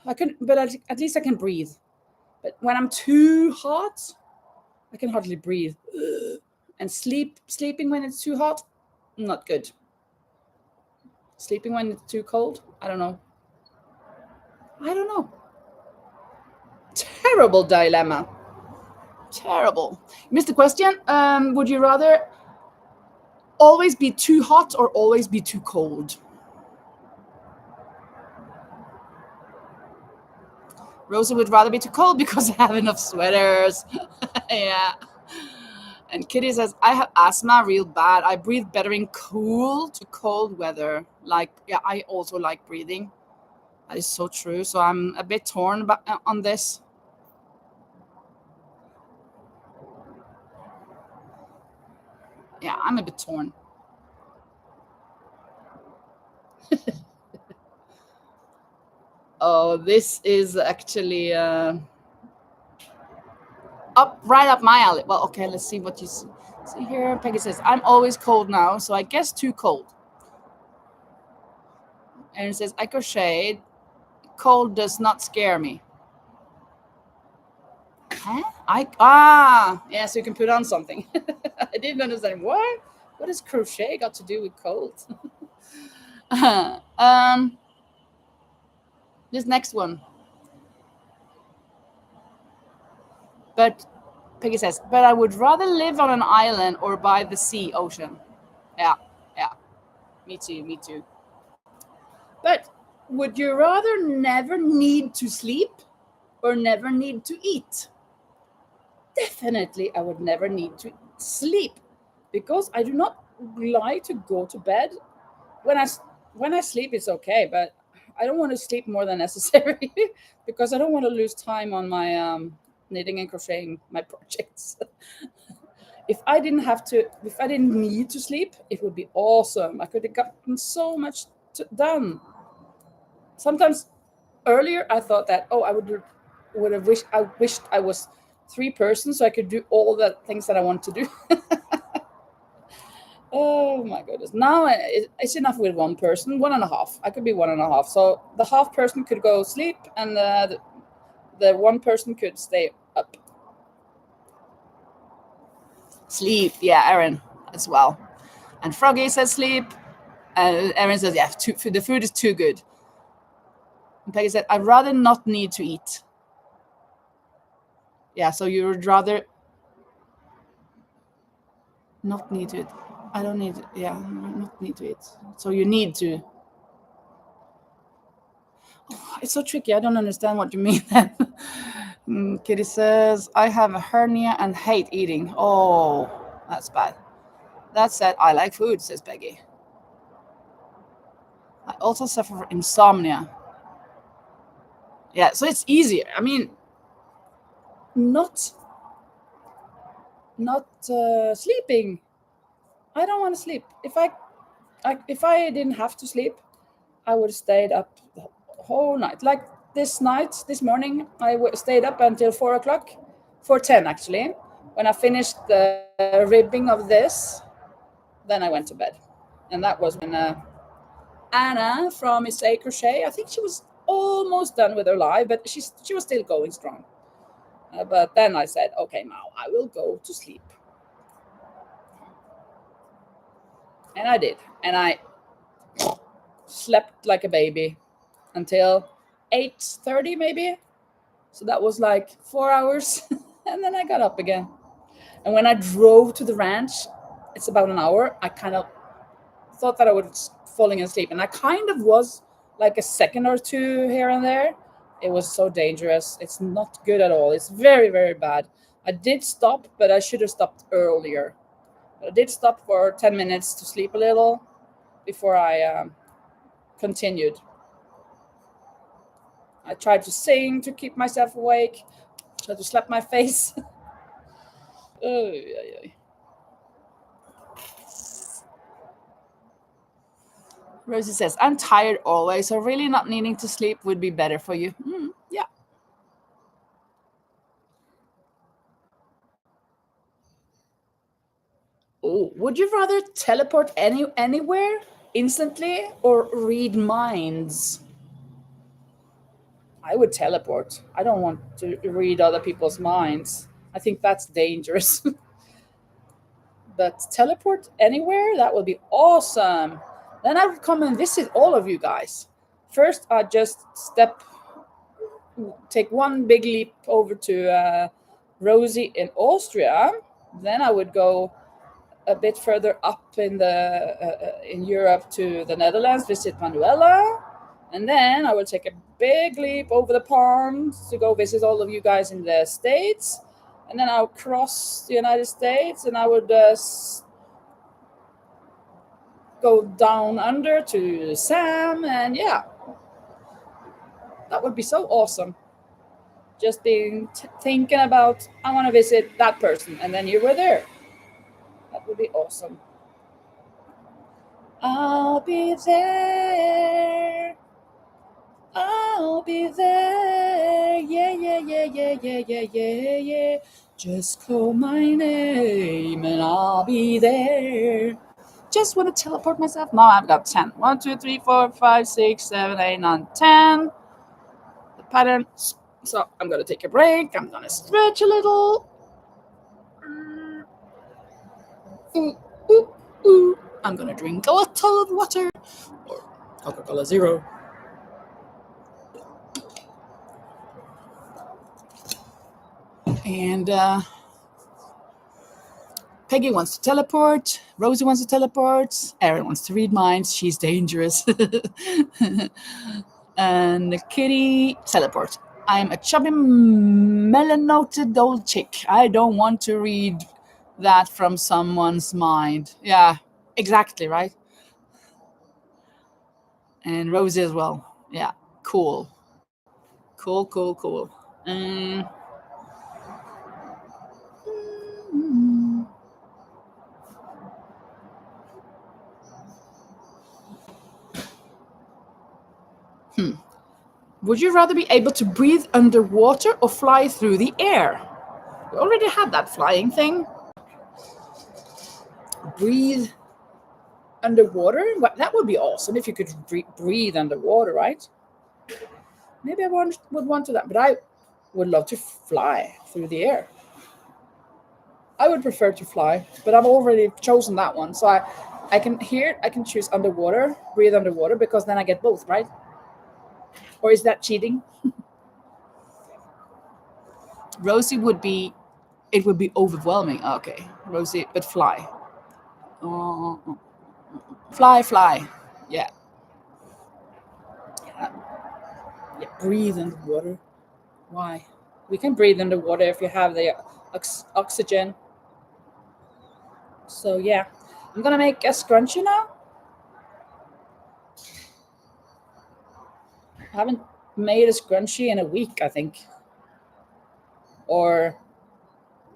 But at least I can breathe. But when I'm too hot, I can hardly breathe. And sleeping when it's too hot, not good. Sleeping when it's too cold, I don't know. Terrible dilemma. Terrible. Missed the question. Would you rather always be too hot or always be too cold? Rosa would rather be too cold because I have enough sweaters. Yeah. And Kitty says, I have asthma real bad. I breathe better in cool to cold weather. Like, yeah, I also like breathing. That is so true. So I'm a bit torn on this. Yeah, I'm a bit torn. Oh, this is actually right up my alley. Well, okay, let's see what you see. See here, Peggy says, I'm always cold now, so I guess too cold. And it says, I crochet. Cold does not scare me. Huh? Yeah, so you can put on something. I didn't understand. What does crochet got to do with cold? This next one. But Peggy says, but I would rather live on an island or by the ocean. Yeah. Me too. But would you rather never need to sleep or never need to eat? Definitely, I would never need to sleep because I do not like to go to bed. When I sleep, it's okay, but I don't want to sleep more than necessary because I don't want to lose time on my knitting and crocheting my projects. If I didn't need to sleep, it would be awesome. I could have gotten so much done. Sometimes earlier I thought that I wished I was 3 persons so I could do all the things that I want to do. Oh my goodness! Now it's enough with 1 person, 1.5. I could be 1.5. So the half person could go sleep, and the 1 person could stay up. Sleep, yeah, Erin as well. And Froggy says sleep. And Erin says, yeah, the food is too good. And Peggy said, I'd rather not need to eat. Yeah, so you would rather not need to eat. I don't need, not need to eat. So you need to. It's so tricky. I don't understand what you mean. Kitty says, I have a hernia and hate eating. Oh, that's bad. That said, I like food, says Peggy. I also suffer from insomnia. Yeah, so it's easier. I mean, not sleeping. I don't want to sleep. If I didn't have to sleep, I would have stayed up the whole night. Like this morning, I stayed up until 4:00, 4:10 actually. When I finished the ribbing of this, then I went to bed, and that was when Anna from Say Crochet. I think she was almost done with her live, but she was still going strong. But then I said, okay, now I will go to sleep, and I did, and I slept like a baby until 8:30 maybe. So that was like 4 hours, and then I got up again. And when I drove to the ranch, it's about an hour. I kind of thought that I was falling asleep, and I kind of was, like a second or two here and there. It was so dangerous. It's not good at all. It's very, very bad. I did stop, but I should have stopped earlier. But I did stop for 10 minutes to sleep a little before I continued. I tried to sing to keep myself awake, tried to slap my face. Oh, yeah. Rosie says, I'm tired always, so really not needing to sleep would be better for you. Yeah. Oh, would you rather teleport anywhere instantly or read minds? I would teleport. I don't want to read other people's minds. I think that's dangerous. But teleport anywhere, that would be awesome. Then I would come and visit all of you guys. First, I'd just take one big leap over to Rosie in Austria. Then I would go a bit further up in Europe to the Netherlands, visit Manuela, and then I would take a big leap over the pond to go visit all of you guys in the States, and then I'll cross the United States, and I would go down under to Sam, and yeah, that would be so awesome. Just thinking about, I want to visit that person, and then you were there. That would be awesome. I'll be there. I'll be there. Yeah, yeah, yeah, yeah, yeah, yeah, yeah, yeah. Just call my name and I'll be there. Just want to teleport myself. Now I've got 10. 1, 2, 3, 4, 5, 6, 7, 8, 9, 10. The pattern. So I'm going to take a break. I'm going to stretch a little. Ooh, ooh, ooh. I'm going to drink a bottle of water. Or Coca-Cola Zero. And Peggy wants to teleport. Rosie wants to teleport. Erin wants to read minds. She's dangerous. And Kitty, teleport. I'm a chubby, melanoted old chick. I don't want to read that from someone's mind. Yeah, exactly, right? And Rosie as well. Yeah, cool. Cool. Would you rather be able to breathe underwater or fly through the air? We already had that flying thing. Breathe underwater? That would be awesome if you could breathe underwater, right? Maybe I would want to that, but I would love to fly through the air. I would prefer to fly, but I've already chosen that one. So I can choose underwater, breathe underwater, because then I get both, right? Or is that cheating? Rosie would be overwhelming. Okay, Rosie, but fly. Fly. Yeah. Yeah, breathe in the water. Why? We can breathe in the water if you have the oxygen. So yeah, I'm gonna make a scrunchie now. I haven't made a scrunchie in a week, I think. Or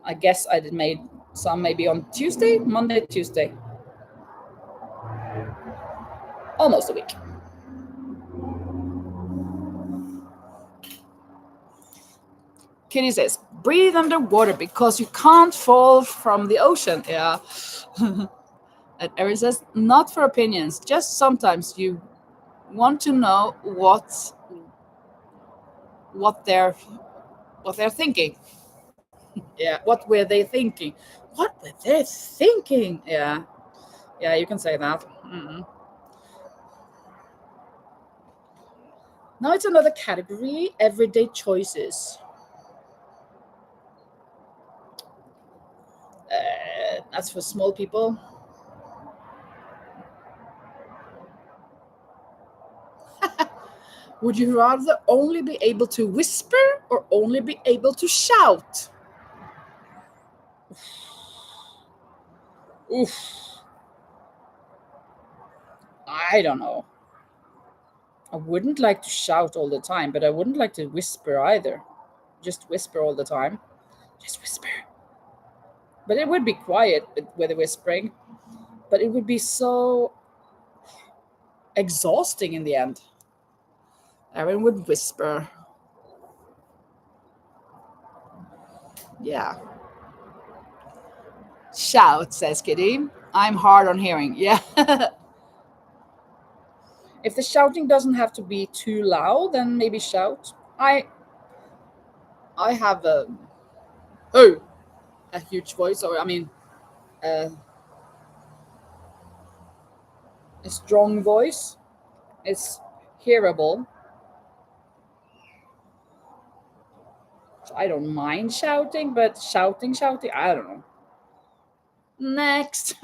I guess I did made some maybe on Tuesday, Monday, Tuesday. Almost a week. Kitty says, breathe underwater because you can't fall from the ocean. Yeah. And Erin says, not for opinions, just sometimes you want to know what they're thinking. Yeah. What were they thinking? What were they thinking? Yeah. Yeah, you can say that. Now it's another category, everyday choices. That's for small people. Would you rather only be able to whisper or only be able to shout? Oof. I don't know. I wouldn't like to shout all the time, but I wouldn't like to whisper either. Just whisper all the time. Just whisper. But it would be quiet with the whispering. But it would be so exhausting in the end. Erin would whisper. Yeah. Shout, says Kitty. I'm hard on hearing. Yeah. If the shouting doesn't have to be too loud, then maybe shout. I have oh a huge voice, or I mean uh, a strong voice. It's hearable. So I don't mind shouting, but shouting, I don't know. Next.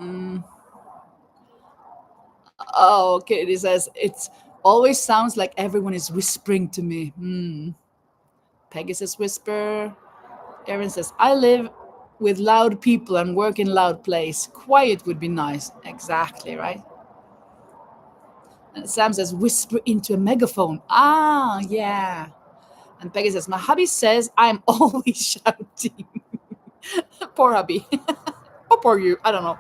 mm. Oh, okay. It says it always sounds like everyone is whispering to me. Peggy says whisper. Erin says I live with loud people and work in loud place. Quiet would be nice. Exactly, right? And Sam says whisper into a megaphone. Ah, yeah. And Peggy says my hubby says I'm always shouting. Poor hubby. Or poor you. I don't know.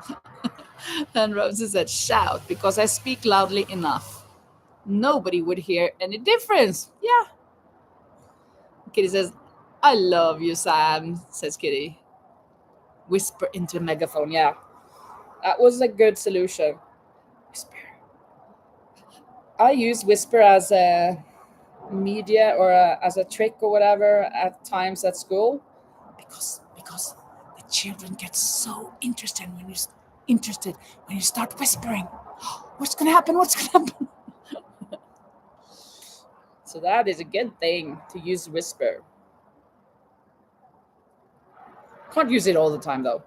And Rosie said shout because I speak loudly enough. Nobody would hear any difference. Yeah. Kitty says, I love you, Sam, says Kitty. Whisper into a megaphone. Yeah. That was a good solution. Whisper. I use whisper as a media or as a trick or whatever at times at school because the children get so interested when you start whispering. What's gonna happen? What's gonna happen? So that is a good thing to use whisper. Can't use it all the time though.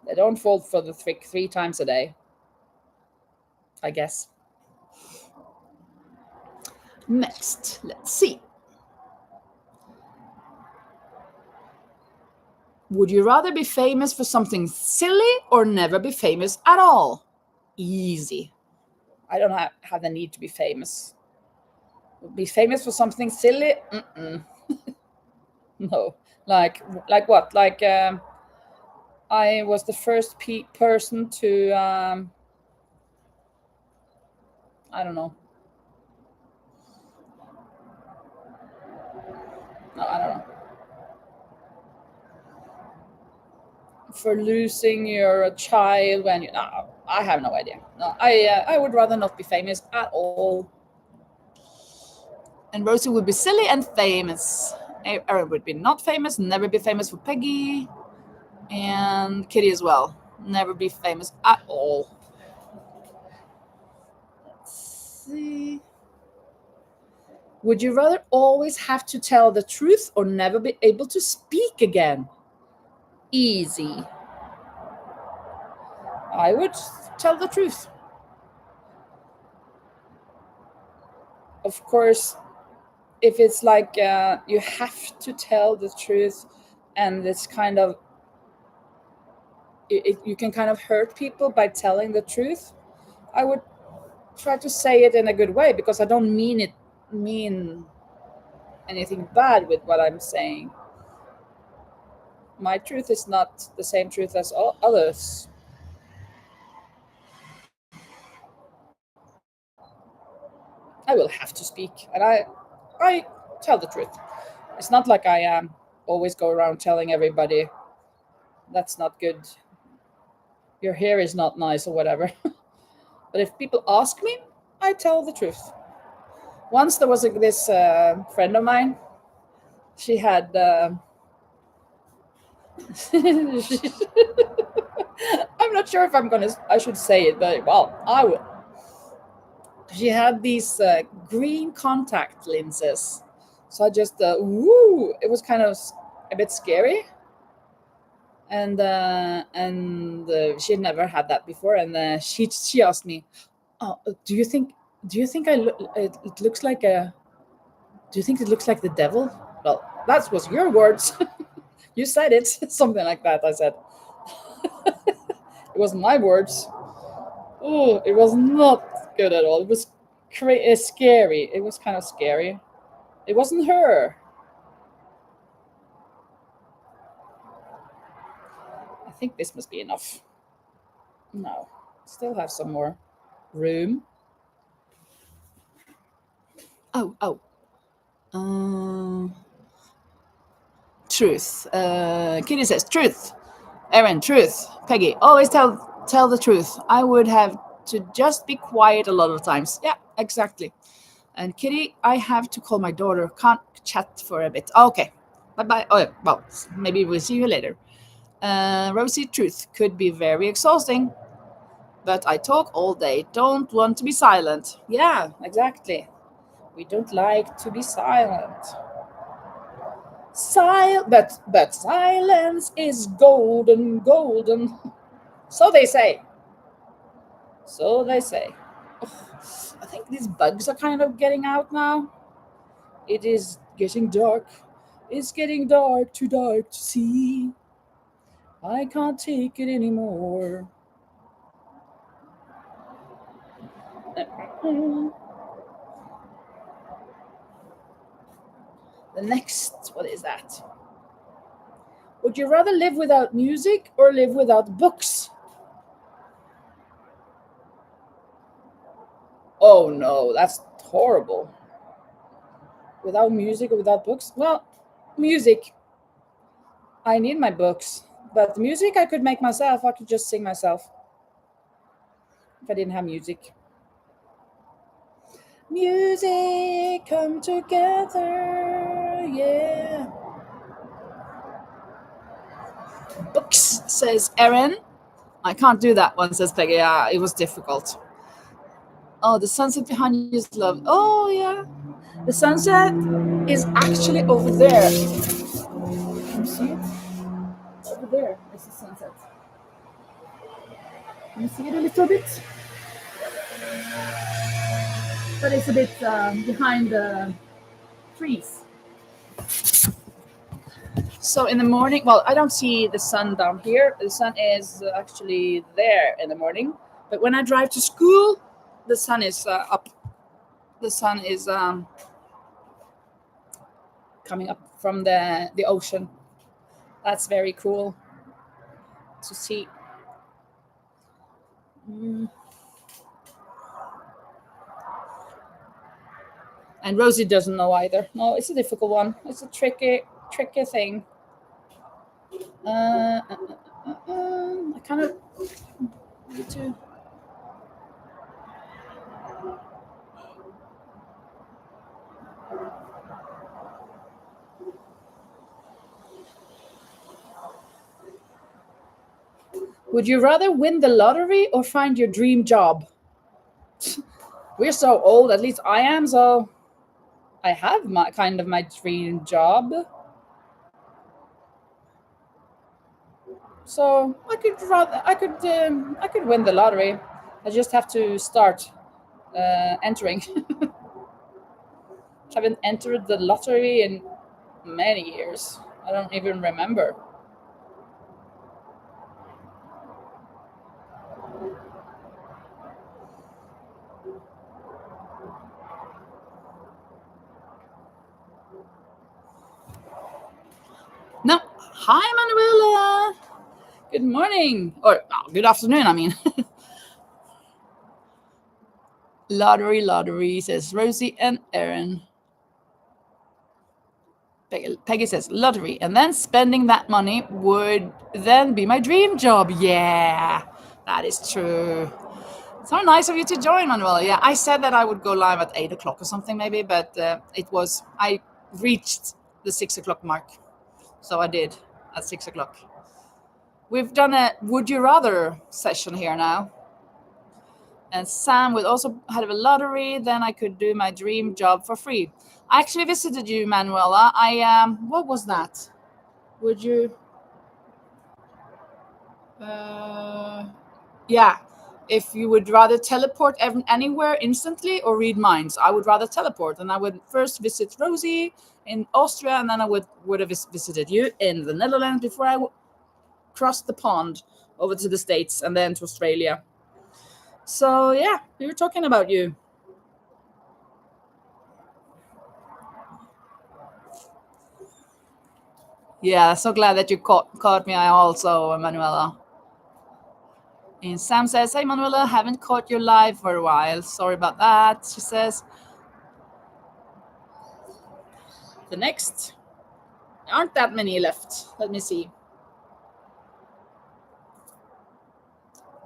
They don't fall for the trick 3 times a day, I guess. Next, let's see. Would you rather be famous for something silly or never be famous at all? Easy. I don't have the need to be famous. Be famous for something silly? No. Like what? Like I was the first person to I don't know. No, I don't know. For losing your child when you. No, I have no idea. No, I would rather not be famous at all. And Rosie would be silly and famous. Erin would be not famous, never be famous for Peggy, and Kitty as well, never be famous at all. Let's see. Would you rather always have to tell the truth or never be able to speak again? Easy. I would tell the truth. Of course, if it's like you have to tell the truth, and it's kind of you can kind of hurt people by telling the truth, I would try to say it in a good way, because I don't mean anything bad with what I'm saying. My truth is not the same truth as all others. I will have to speak, and I tell the truth. It's not like I always go around telling everybody that's not good, your hair is not nice or whatever. But if people ask me, I tell the truth. Once there was this friend of mine. She had. I'm not sure if I should say it, but well, I will. She had these green contact lenses, so I just woo. It was kind of a bit scary, and she had never had that before, and she asked me, "Oh, do you think it looks like a do you think it looks like the devil?" Well, that was your words. You said it. Something like that. I said it wasn't my words. Oh, it was not good at all. It was scary. It was kind of scary. It wasn't her. I think this must be enough. No, still have some more room. Oh, oh. Um, truth. Kitty says truth. Erin, truth. Peggy, always tell the truth. I would have to just be quiet a lot of times. Yeah, exactly. And Kitty, I have to call my daughter. Can't chat for a bit. Okay. Bye bye. Oh, well, maybe we'll see you later. Rosie, truth could be very exhausting, but I talk all day. Don't want to be silent. Yeah, exactly. We don't like to be silent. But silence is golden, golden. So they say. So they say. I think these bugs are kind of getting out now. It is getting dark. It's getting dark, too dark to see. I can't take it anymore. The next, what is that? Would you rather live without music or live without books? Oh no, that's horrible. Without music or without books? Well, music. I need my books. But music I could make myself. I could just sing myself if I didn't have music. Music come together, yeah. Books, says Erin. I can't do that one, says Peggy. Yeah, it was difficult. Oh, the sunset behind you is love. Oh, yeah. The sunset is actually over there. Can you see it? Over there is the sunset. Can you see it a little bit? But it's a bit behind the trees. So in the morning, well, I don't see the sun down here. The sun is actually there in the morning. But when I drive to school, the sun is up. The sun is coming up from the ocean. That's very cool to see. Mm. And Rosie doesn't know either. No, it's a difficult one. It's a tricky thing. I kind of need to. Would you rather win the lottery or find your dream job? We're so old, at least I am, so I have my dream job. So I could win the lottery. I just have to start entering. Haven't entered the lottery in many years. I don't even remember. No. Hi, Manuela. Good morning. Or good afternoon, I mean. Lottery, says Rosie and Erin. Peggy says lottery, and then spending that money would then be my dream job. Yeah, that is true. So nice of you to join, Manuela. Yeah, I said that I would go live at 8 o'clock or something maybe, but I reached the 6 o'clock mark. So I did at 6 o'clock. We've done a would you rather session here now. And Sam would also have a lottery, then I could do my dream job for free. I actually visited you, Manuela. What was that? Would you yeah, if you would rather teleport anywhere instantly or read minds. I would rather teleport, and I would first visit Rosie in Austria, and then I would have visited you in the Netherlands before I crossed the pond over to the States and then to Australia. So yeah, we were talking about you. Yeah, so glad that you caught me also, Manuela. And Sam says, hey, Manuela, haven't caught you live for a while. Sorry about that, she says. The next, aren't that many left. Let me see.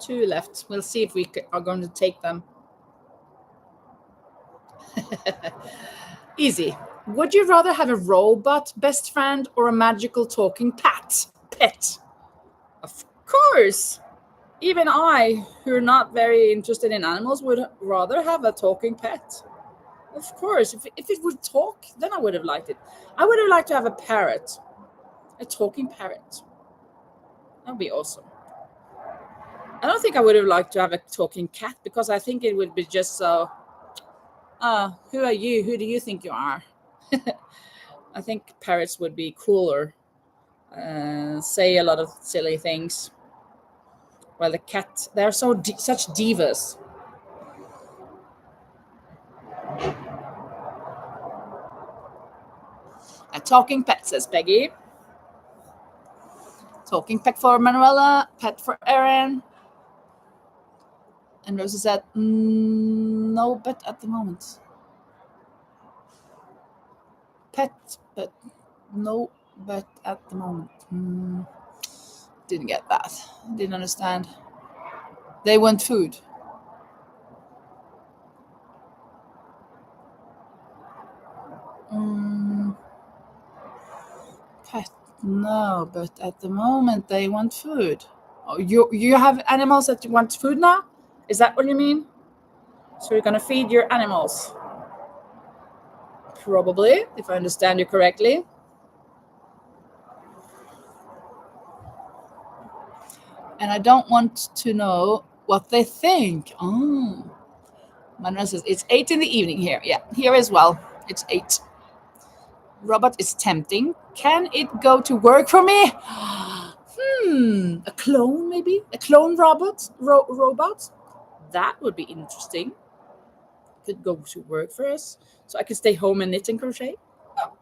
2 left. We'll see if we are going to take them. Easy. Would you rather have a robot best friend or a magical talking pet? Of course. Even I, who are not very interested in animals, would rather have a talking pet. Of course. If it would talk, then I would have liked it. I would have liked to have a parrot. A talking parrot. That would be awesome. I don't think I would have liked to have a talking cat because I think it would be just so, who are you? Who do you think you are? I think parrots would be cooler, say a lot of silly things. Well, the cat, they're such divas. A talking pet, says Peggy. Talking pet for Manuela, pet for Erin. And Rosie said, no pet at the moment. Pet, but no pet at the moment. Didn't get that. Didn't understand. They want food. Pet, no, but at the moment they want food. Oh, you have animals that want food now? Is that what you mean? So you're gonna feed your animals? Probably, if I understand you correctly. And I don't want to know what they think. Oh, Manuel says it's 8 in the evening here. Yeah, here as well. It's 8. Robot is tempting. Can it go to work for me? A clone maybe? A clone robot? Robot? That would be interesting. Could go to work for us, so I could stay home and knit and crochet. Oh,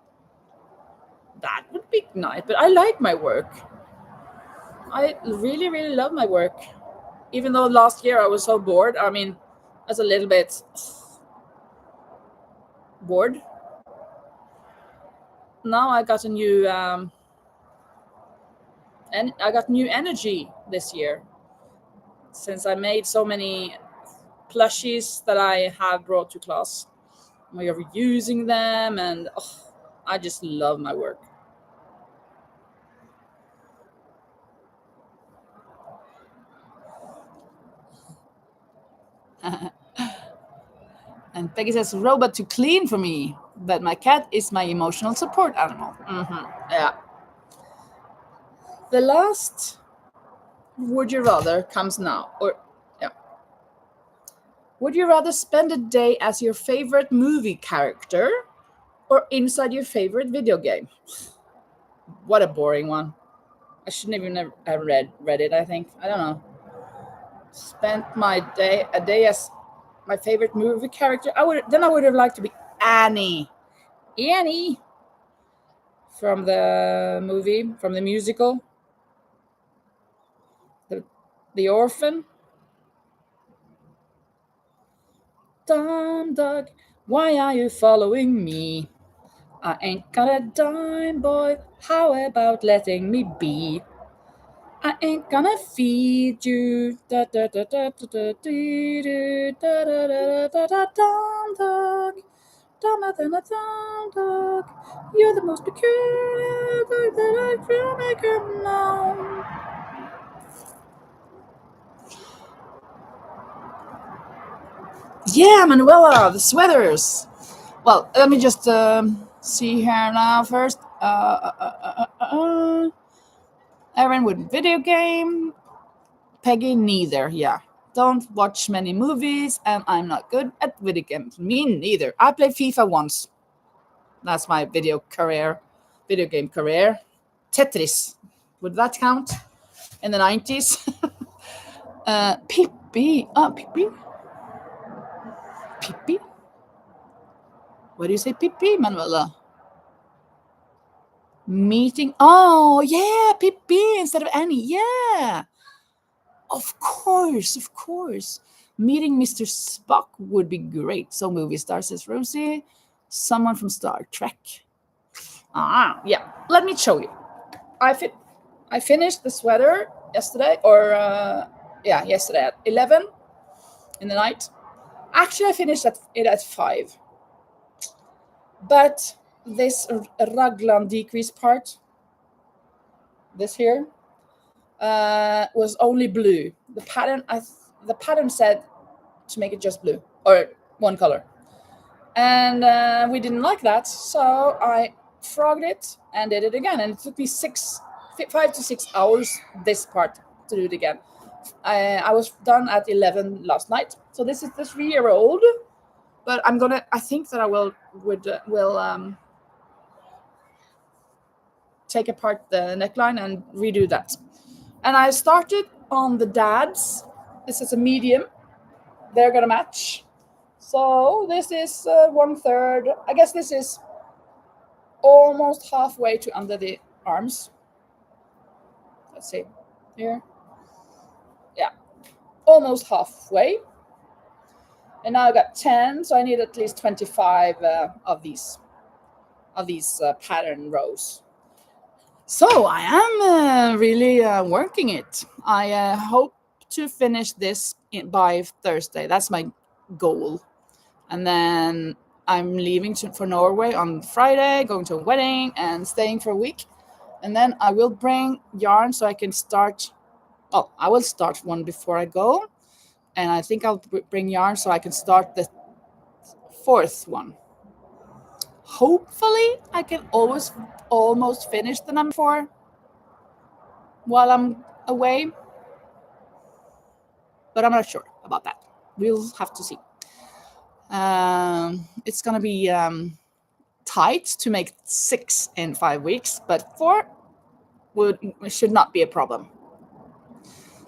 that would be nice. But I like my work. I really, really love my work. Even though last year I was so bored. I mean, I was a little bit bored. Now I got a new and I got new energy this year since I made so many plushies that I have brought to class. We are using them, and I just love my work. And Peggy says, robot to clean for me, but my cat is my emotional support animal. Yeah. The last would you rather comes now. Would you rather spend a day as your favorite movie character or inside your favorite video game? What a boring one. I shouldn't even have read it, I think. I don't know. Spent a day as my favorite movie character. I would have liked to be Annie. Annie from the musical, the orphan. Dumb dog, why are you following me? I ain't got a dime, boy. How about letting me be? I ain't gonna feed you. Da da da da da da da da da da da da. Dumb dog, dumber than a dumb dog. You're the most peculiar dog that I will make known. Yeah, Manuela, the sweaters. Well, let me just see here now first. Erin with video game. Peggy, neither. Yeah. Don't watch many movies, and I'm not good at video games. Me neither. I played FIFA once. That's my video game career. Tetris. Would that count? In the 90s? Pippi. Pippi. Pippi? What do you say, Pippi, Manuela? Meeting. Oh, yeah, Pippi instead of Annie. Yeah. Of course, of course. Meeting Mr. Spock would be great. So movie star, says Rosie. Someone from Star Trek. Yeah. Let me show you. I finished the sweater yesterday, yesterday at 11 in the night. Actually, I finished it at 5. But this raglan decrease part, this here, was only blue. The pattern said to make it just blue or one color, and we didn't like that, so I frogged it and did it again, and it took me 5 to 6 hours this part to do it again. I was done at 11 last night, so this is the 3-year-old, but I think that I will take apart the neckline and redo that. And I started on the dad's. This is a medium. They're gonna match. So this is 1/3. I guess this is almost halfway to under the arms. Let's see here. Yeah, almost halfway. And now I got 10, so I need at least 25 of these pattern rows. So I am really working it. I hope to finish this by Thursday. That's my goal. And then I'm leaving for Norway on Friday, going to a wedding and staying for a week. And then I will bring yarn so I can start. Oh, I will start one before I go. And I think I'll bring yarn so I can start the 4th one. Hopefully, I can almost finish the number 4 while I'm away. But I'm not sure about that. We'll have to see. It's going to be tight to make 6 in 5 weeks, but 4 should not be a problem.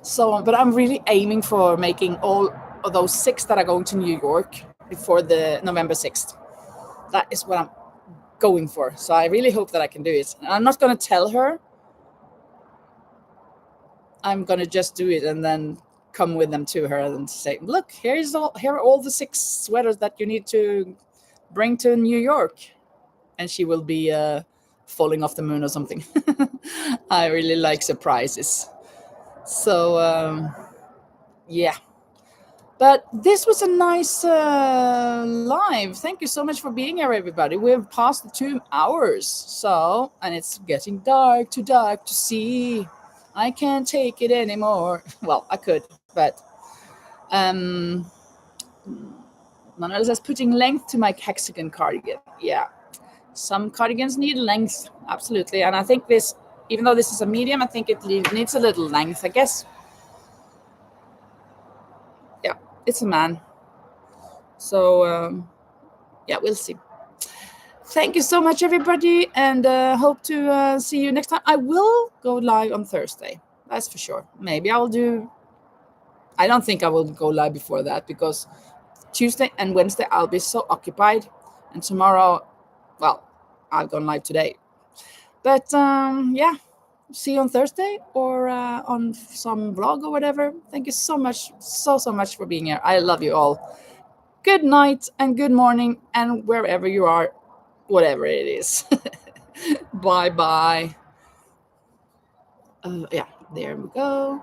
So, but I'm really aiming for making all of those 6 that are going to New York before the November 6th. That is what I'm going for. So I really hope that I can do it. And I'm not going to tell her. I'm going to just do it and then come with them to her and say, look, here are all the 6 sweaters that you need to bring to New York. And she will be falling off the moon or something. I really like surprises. So, yeah. But this was a nice live. Thank you so much for being here, everybody. We've passed the 2 hours. So, and it's getting dark to see. I can't take it anymore. Well, I could, but Manuel says putting length to my hexagon cardigan. Yeah, some cardigans need length, absolutely. And I think this, even though this is a medium, I think it needs a little length, I guess. Yeah, it's a man. So, yeah, we'll see. thank you so much, everybody, and hope to see you next time. I will go live on Thursday. That's for sure. Maybe I'll do. I don't think I will go live before that because Tuesday and Wednesday I'll be so occupied, and tomorrow, well, I've gone live today. But yeah, see you on Thursday or on some vlog or whatever. Thank you so much, so much for being here. I love you all. Good night and good morning, and wherever you are, whatever it is. Bye bye. Yeah, there we go.